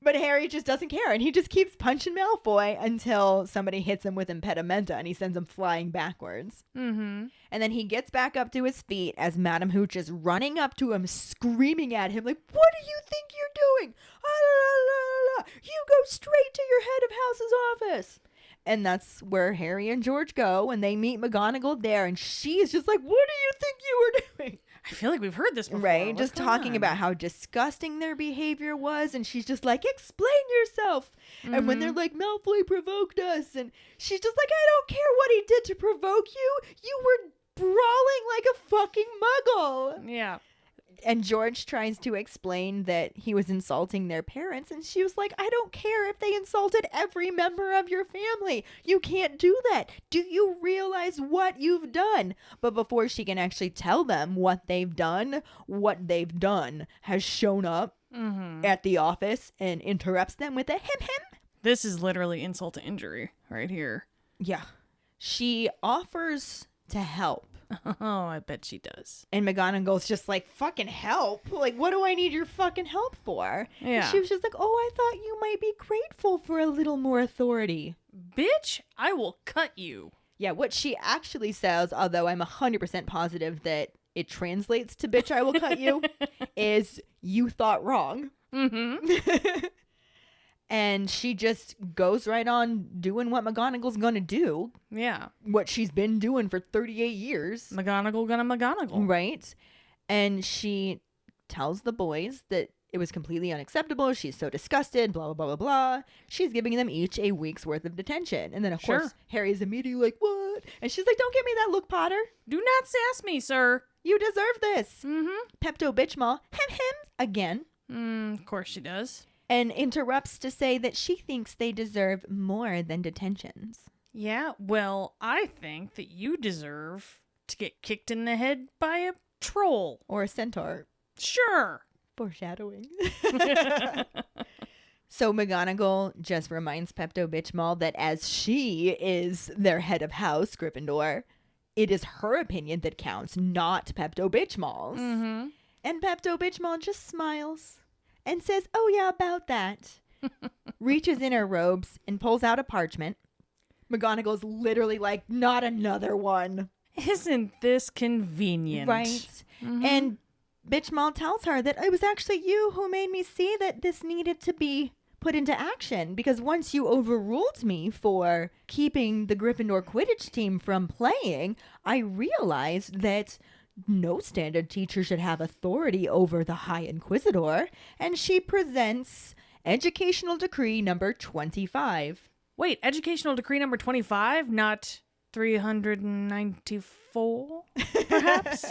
But Harry just doesn't care, and he just keeps punching Malfoy until somebody hits him with impedimenta, and he sends him flying backwards. Mm-hmm. And then he gets back up to his feet as Madam Hooch is running up to him, screaming at him, like, what do you think you're doing? You go straight to your head of house's office. And that's where Harry and George go, and they meet McGonagall there, and she's just like, what do you think you were doing? I feel like we've heard this before. Right, What's just going talking on? about how disgusting their behavior was, and she's just like, explain yourself. And when they're like, Malfoy provoked us, and she's just like, I don't care what he did to provoke you. You were brawling like a fucking muggle. Yeah. And George tries to explain that he was insulting their parents, and she was like, I don't care if they insulted every member of your family. You can't do that. Do you realize what you've done? But before she can actually tell them what they've done has shown up at the office and interrupts them with a hem. This is literally insult to injury right here. Yeah. She offers to help. Oh, I bet she does. And McGonagall's just like, fucking help? Like, what do I need your fucking help for? Yeah. And she was just like, oh, I thought you might be grateful for a little more authority. Bitch, I will cut you. Yeah, what she actually says, although I'm 100% positive that it translates to bitch, I will cut you, is you thought wrong. Mm-hmm. And she just goes right on doing what McGonagall's gonna do. Yeah. What she's been doing for 38 years. McGonagall gonna McGonagall. Right. And she tells the boys that it was completely unacceptable. She's so disgusted, blah, blah, blah, blah, blah. She's giving them each a week's worth of detention. And then, of course, Harry's immediately like, what? And she's like, don't give me that look, Potter. Do not sass me, sir. You deserve this. Mm-hmm. Pepto-Bitchmal, hem, again. Of course she does. And interrupts to say that she thinks they deserve more than detentions. Yeah, well, I think that you deserve to get kicked in the head by a troll. Or a centaur. Sure. Foreshadowing. So McGonagall just reminds Pepto-Bitchmal that as she is their head of house, Gryffindor, it is her opinion that counts, not Pepto-Bitchmal's. Mm-hmm. And Pepto-Bitchmal just smiles and says, oh yeah, about that. Reaches in her robes and pulls out a parchment. McGonagall's literally like, not another one. Isn't this convenient? Right. And Bitch Maul tells her that it was actually you who made me see that this needed to be put into action, because once you overruled me for keeping the Gryffindor Quidditch team from playing, I realized that no standard teacher should have authority over the High Inquisitor, and she presents Educational Decree number 25. Wait, Educational Decree number 25, not 394, perhaps?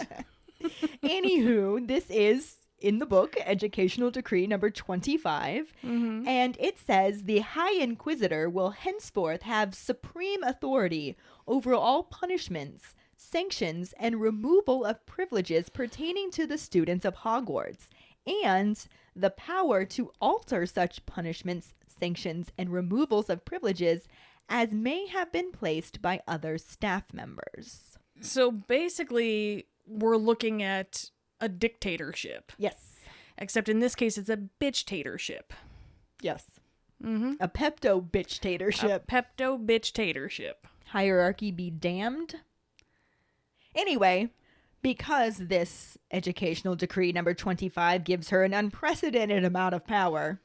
Anywho, this is in the book, Educational Decree number 25, and it says the High Inquisitor will henceforth have supreme authority over all punishments, sanctions, and removal of privileges pertaining to the students of Hogwarts, and the power to alter such punishments, sanctions, and removals of privileges as may have been placed by other staff members. So basically, we're looking at a dictatorship. Yes. Except in this case, it's a bitch-tatorship. Yes. A pepto-bitch-tatorship. A pepto-bitch-tatorship. Hierarchy be damned. Anyway, because this Educational Decree number 25 gives her an unprecedented amount of power,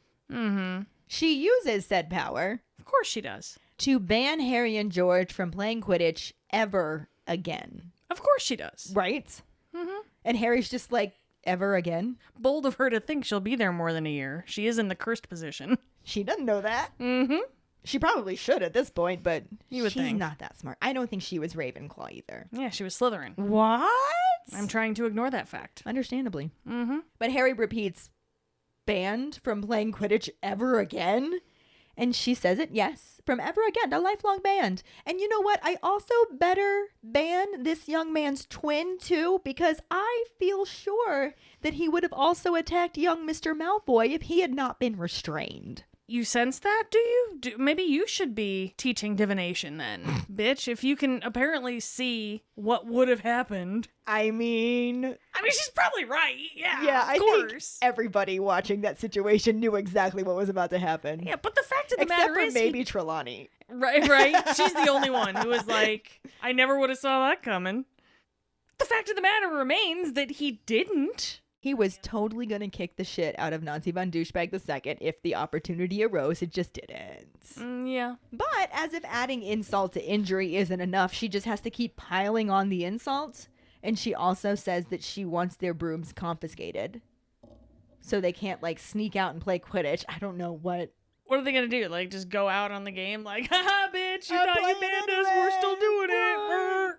she uses said power Of course she does. to ban Harry and George from playing Quidditch ever again. Of course she does. Right? And Harry's just like, ever again? Bold of her to think she'll be there more than a year. She is in the cursed position. She doesn't know that. Mm-hmm. She probably should at this point, but You would she's think. not that smart. I don't think she was Ravenclaw either. Yeah, she was Slytherin. What? I'm trying to ignore that fact. Understandably. Mm-hmm. But Harry repeats, banned from playing Quidditch ever again? And she says it, yes, from ever again, a lifelong ban. And you know what? I also better ban this young man's twin, too, because I feel sure that he would have also attacked young Mr. Malfoy if he had not been restrained. You sense that, do you? Maybe you should be teaching divination then, bitch, if you can apparently see what would have happened. I mean, She's probably right. Yeah, yeah, of I course. think everybody watching that situation knew exactly what was about to happen. Yeah, but the fact of the Except matter for is... maybe Trelawney. Right. She's the only one who was like, I never would have saw that coming. The fact of the matter remains that he didn't. He was totally going to kick the shit out of Nazi von Douchebag II if the opportunity arose. It just didn't. Yeah. But as if adding insult to injury isn't enough, she just has to keep piling on the insults. And she also says that she wants their brooms confiscated, so they can't, like, sneak out and play Quidditch. I don't know what. What are they going to do? Like, just go out on the game like, haha, bitch, you I'm thought you playing banned anyway. us, we're still doing it.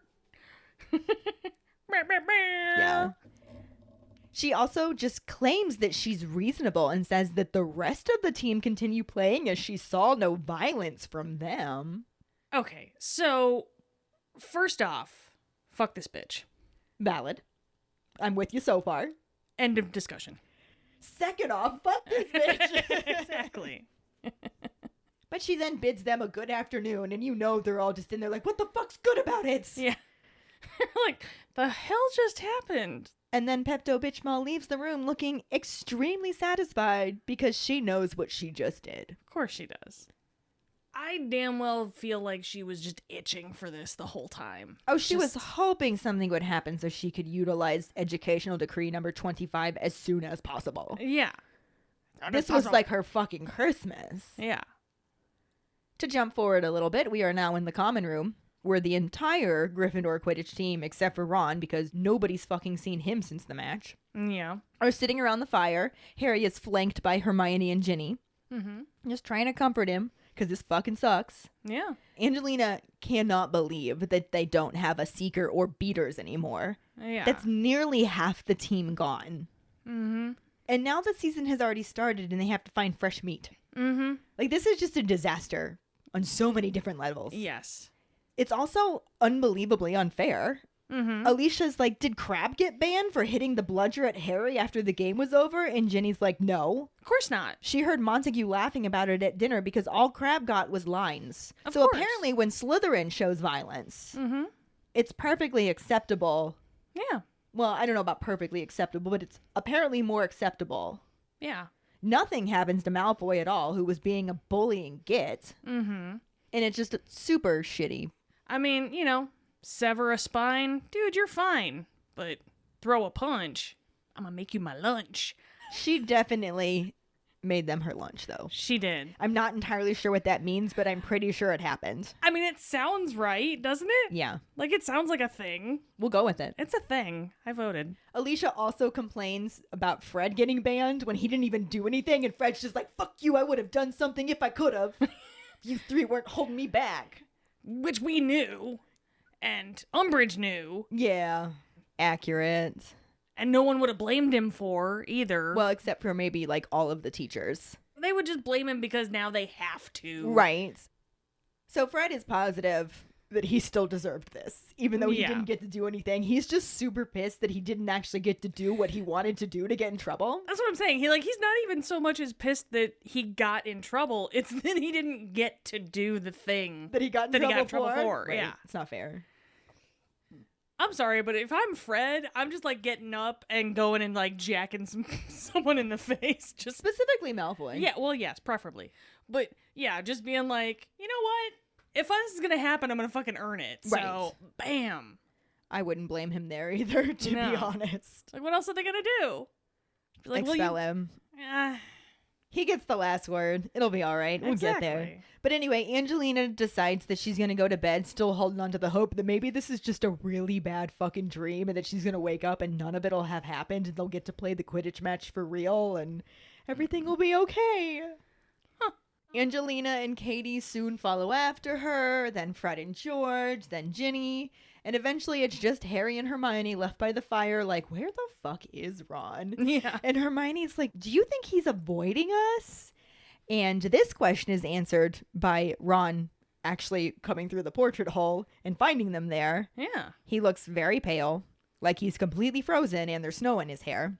Yeah. She also just claims that she's reasonable and says that the rest of the team continue playing as she saw no violence from them. Okay, so, first off, fuck this bitch. Valid. I'm with you so far. End of discussion. Second off, fuck this bitch. Exactly. But she then bids them a good afternoon, and you know they're all just in there like, what the fuck's good about it? Yeah. Like, the hell just happened? And then Pepto Bitch Mall leaves the room looking extremely satisfied because she knows what she just did. Of course she does. I damn well feel like she was just itching for this the whole time. Oh, she was hoping something would happen so she could utilize Educational Decree number 25 as soon as possible. Yeah. This was like her fucking Christmas. Yeah. To jump forward a little bit, we are now in the common room, where the entire Gryffindor Quidditch team, except for Ron, because nobody's fucking seen him since the match, Yeah. are sitting around the fire. Harry is flanked by Hermione and Ginny, just trying to comfort him, because this fucking sucks. Yeah. Angelina cannot believe that they don't have a Seeker or Beaters anymore. Yeah. That's nearly half the team gone. Mm-hmm. And now the season has already started and they have to find fresh meat. Mm-hmm. Like, this is just a disaster on so many different levels. Yes. It's also unbelievably unfair. Mm-hmm. Alicia's like, did Crabbe get banned for hitting the bludger at Harry after the game was over? And Ginny's like, no. Of course not. She heard Montague laughing about it at dinner because all Crabbe got was lines. Of So course. apparently when Slytherin shows violence, Mm-hmm. it's perfectly acceptable. Yeah. Well, I don't know about perfectly acceptable, but it's apparently more acceptable. Yeah. Nothing happens to Malfoy at all, who was being a bullying git. Mm-hmm. And it's just super shitty. I mean, sever a spine. Dude, you're fine. But throw a punch. I'm gonna make you my lunch. She definitely made them her lunch, though. She did. I'm not entirely sure what that means, but I'm pretty sure it happened. I mean, it sounds right, doesn't it? Yeah. Like, it sounds like a thing. We'll go with it. It's a thing. I voted. Alicia also complains about Fred getting banned when he didn't even do anything, and Fred's just like, fuck you, I would have done something if I could have. You three weren't holding me back. Which we knew. And Umbridge knew. Yeah. Accurate. And no one would have blamed him for either. Well, except for maybe like all of the teachers. They would just blame him because now they have to. Right. So Fred is positive that he still deserved this, even though he didn't get to do anything. He's just super pissed that he didn't actually get to do what he wanted to do to get in trouble. That's what I'm saying. He's not even so much as pissed that he got in trouble. It's that he didn't get to do the thing That he got in trouble for. Right. Yeah. It's not fair. I'm sorry, but if I'm Fred, I'm just like getting up and going and like jacking someone in the face. Just Specifically Malfoy. Yeah, well, yes, preferably. But yeah, just being like, you know what? If this is going to happen, I'm going to fucking earn it. Right. So, bam. I wouldn't blame him there either, to be honest. Like, what else are they going to do? Be like, Expel him. Yeah. He gets the last word. It'll be all right. We'll get there. But anyway, Angelina decides that she's going to go to bed still holding on to the hope that maybe this is just a really bad fucking dream and that she's going to wake up and none of it will have happened and they'll get to play the Quidditch match for real and everything will be okay. Huh. Angelina and Keighty soon follow after her, then Fred and George, then Ginny, and eventually it's just Harry and Hermione left by the fire like, where the fuck is Ron? Yeah. And Hermione's like, do you think he's avoiding us? And this question is answered by Ron actually coming through the portrait hole and finding them there. Yeah. He looks very pale, like he's completely frozen and there's snow in his hair.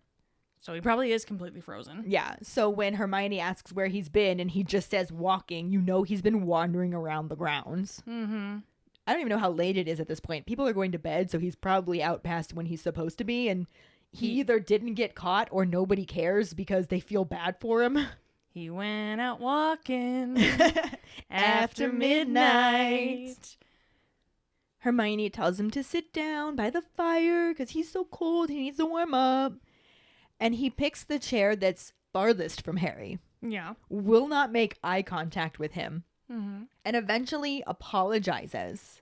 So he probably is completely frozen. Yeah. So when Hermione asks where he's been and he just says walking, you know he's been wandering around the grounds. Mm-hmm. I don't even know how late it is at this point. People are going to bed, so he's probably out past when he's supposed to be. And he either didn't get caught or nobody cares because they feel bad for him. He went out walking after midnight. Hermione tells him to sit down by the fire because he's so cold. He needs to warm up. And he picks the chair that's farthest from Harry. Yeah. Will not make eye contact with him. Mm-hmm. And eventually apologizes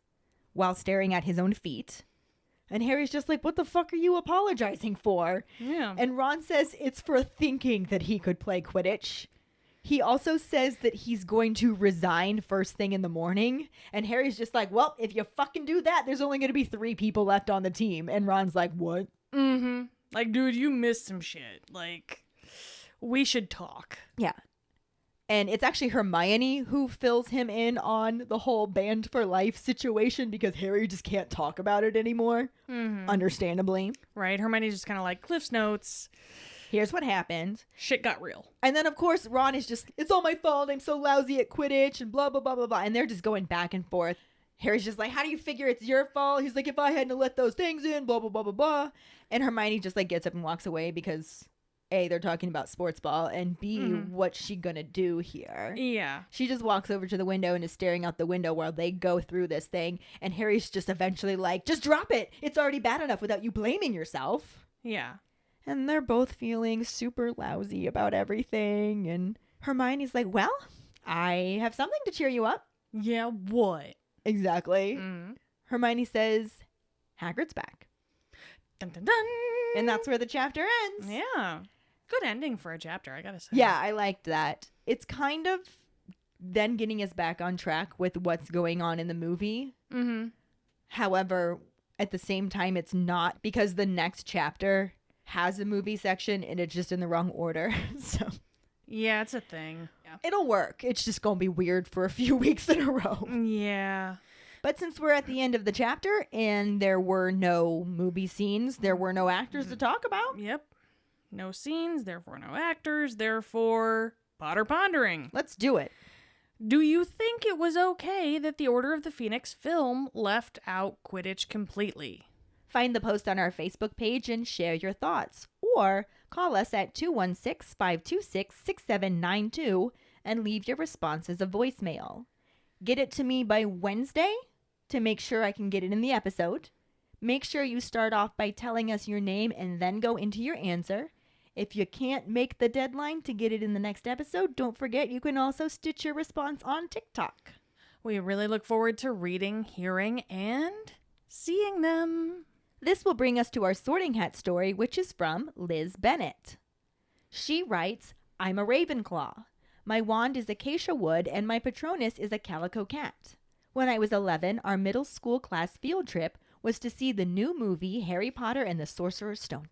while staring at his own feet. And Harry's just like, what the fuck are you apologizing for? Yeah. And Ron says it's for thinking that he could play Quidditch. He also says that he's going to resign first thing in the morning. And Harry's just like, well, if you fucking do that, there's only going to be 3 people left on the team. And Ron's like, what? Mm-hmm. Like, dude, you missed some shit. Like, we should talk. Yeah. And it's actually Hermione who fills him in on the whole banned for life situation because Harry just can't talk about it anymore. Mm-hmm. Understandably. Right. Hermione's just kind of like, Cliff's Notes. Here's what happened. Shit got real. And then, of course, Ron is just, it's all my fault. I'm so lousy at Quidditch and blah, blah, blah, blah, blah. And they're just going back and forth. Harry's just like, how do you figure it's your fault? He's like, if I hadn't let those things in, blah, blah, blah, blah, blah. And Hermione just like gets up and walks away because A, they're talking about sports ball, and B, what's she gonna do here? Yeah. She just walks over to the window and is staring out the window while they go through this thing. And Harry's just eventually like, just drop it. It's already bad enough without you blaming yourself. Yeah. And they're both feeling super lousy about everything. And Hermione's like, well, I have something to cheer you up. Yeah, what? Exactly. Mm. Hermione says, Hagrid's back. Dun, dun, dun. And that's where the chapter ends. Yeah. Good ending for a chapter, I gotta say. Yeah, I liked that. It's kind of then getting us back on track with what's going on in the movie. Mm-hmm. However, at the same time, it's not because the next chapter has a movie section and it's just in the wrong order. So Yeah, it's a thing. Yeah. it'll work. It's just going to be weird for a few weeks in a row. Yeah. But since we're at the end of the chapter and there were no movie scenes, there were no actors to talk about. Yep. No scenes, therefore no actors, therefore Potter Pondering. Let's do it. Do you think it was okay that the Order of the Phoenix film left out Quidditch completely? Find the post on our Facebook page and share your thoughts. Or call us at 216-526-6792 and leave your response as a voicemail. Get it to me by Wednesday to make sure I can get it in the episode. Make sure you start off by telling us your name and then go into your answer. If you can't make the deadline to get it in the next episode, don't forget you can also stitch your response on TikTok. We really look forward to reading, hearing, and seeing them. This will bring us to our sorting hat story, which is from Liz Bennett. She writes, I'm a Ravenclaw. My wand is acacia wood and my Patronus is a calico cat. When I was 11, our middle school class field trip was to see the new movie Harry Potter and the Sorcerer's Stone.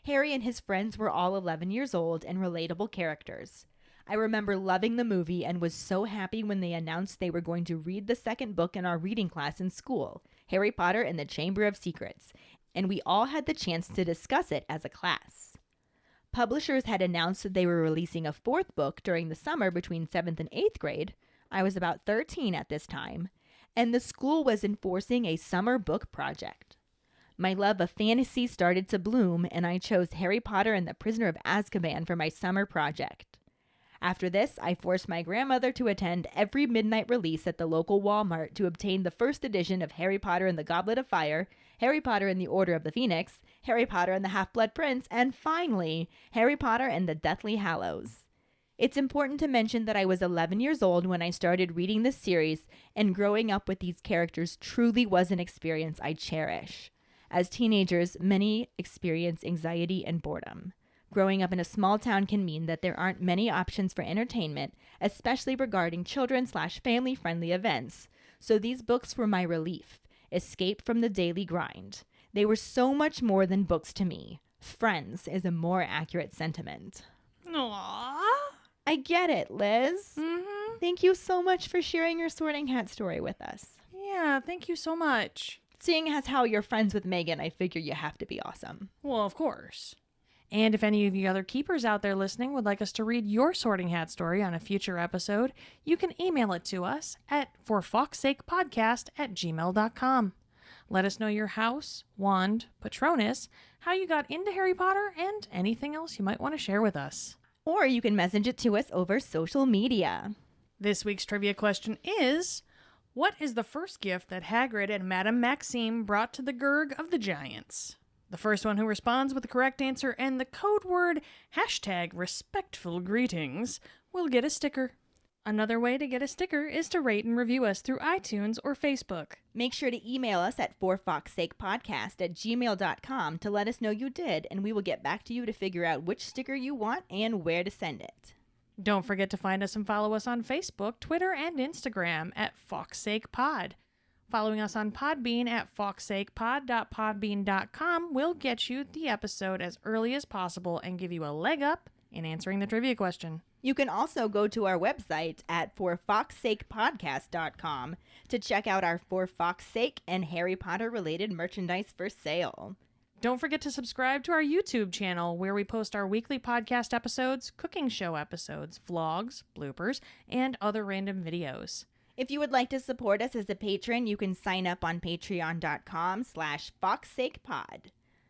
Harry and his friends were all 11 years old and relatable characters. I remember loving the movie and was so happy when they announced they were going to read the second book in our reading class in school, Harry Potter and the Chamber of Secrets, and we all had the chance to discuss it as a class. Publishers had announced that they were releasing a fourth book during the summer between 7th and 8th grade. I was about 13 at this time, and the school was enforcing a summer book project. My love of fantasy started to bloom, and I chose Harry Potter and the Prisoner of Azkaban for my summer project. After this, I forced my grandmother to attend every midnight release at the local Walmart to obtain the first edition of Harry Potter and the Goblet of Fire, Harry Potter and the Order of the Phoenix, Harry Potter and the Half-Blood Prince, and finally, Harry Potter and the Deathly Hallows. It's important to mention that I was 11 years old when I started reading this series, and growing up with these characters truly was an experience I cherish. As teenagers, many experience anxiety and boredom. Growing up in a small town can mean that there aren't many options for entertainment, especially regarding children/family-friendly events. So these books were my relief, escape from the daily grind. They were so much more than books to me. Friends is a more accurate sentiment. Aww. I get it, Liz. Mm-hmm. Thank you so much for sharing your sorting hat story with us. Yeah, thank you so much. Seeing as how you're friends with Megan, I figure you have to be awesome. Well, of course. And if any of you other keepers out there listening would like us to read your sorting hat story on a future episode, you can email it to us at forfawkesakepodcast@gmail.com. Let us know your house, wand, Patronus, how you got into Harry Potter, and anything else you might want to share with us. Or you can message it to us over social media. This week's trivia question is, what is the first gift that Hagrid and Madame Maxime brought to the Gurg of the Giants? The first one who responds with the correct answer and the code word #respectfulgreetings will get a sticker. Another way to get a sticker is to rate and review us through iTunes or Facebook. Make sure to email us at forfawkesakepodcast@gmail.com to let us know you did, and we will get back to you to figure out which sticker you want and where to send it. Don't forget to find us and follow us on Facebook, Twitter, and Instagram at FawkesSakePod. Following us on Podbean at fawkesakepod.podbean.com will get you the episode as early as possible and give you a leg up in answering the trivia question. You can also go to our website at forfawkesakepodcast.com to check out our For Fawkes Sake and Harry Potter related merchandise for sale. Don't forget to subscribe to our YouTube channel where we post our weekly podcast episodes, cooking show episodes, vlogs, bloopers, and other random videos. If you would like to support us as a patron, you can sign up on patreon.com/FawkesSakePod.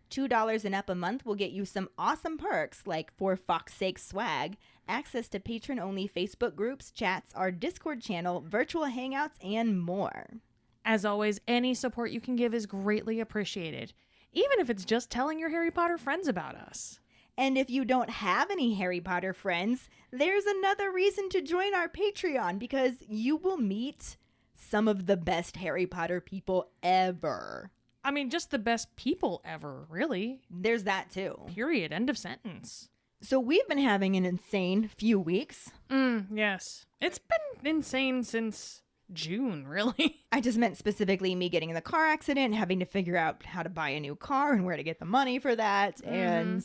$2 and up a month will get you some awesome perks like For Fawkes Sake swag, access to patron-only Facebook groups, chats, our Discord channel, virtual hangouts, and more. As always, any support you can give is greatly appreciated, even if it's just telling your Harry Potter friends about us. And if you don't have any Harry Potter friends, there's another reason to join our Patreon, because you will meet some of the best Harry Potter people ever. I mean, just the best people ever, really. There's that too. Period. End of sentence. So we've been having an insane few weeks. Yes. It's been insane since June, really. I just meant specifically me getting in the car accident, having to figure out how to buy a new car and where to get the money for that, and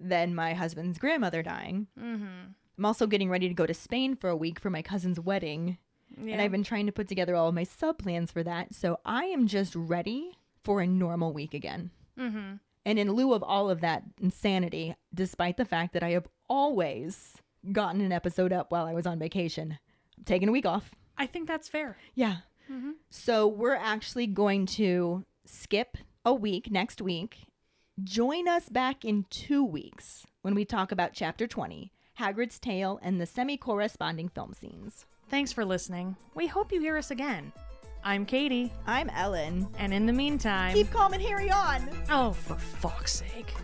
then my husband's grandmother dying. I'm also getting ready to go to Spain for a week for my cousin's wedding, and I've been trying to put together all of my sub-plans for that, so I am just ready for a normal week again. And in lieu of all of that insanity, despite the fact that I have always gotten an episode up while I was on vacation, I'm taking a week off. I think that's fair. Yeah. So we're actually going to skip a week next week. Join us back in 2 weeks when we talk about Chapter 20, Hagrid's Tale and the semi-corresponding film scenes. Thanks for listening. We hope you hear us again. I'm Keighty, I'm Ellen. and in the meantime... Keep calm and Harry on! Oh, for fuck's sake.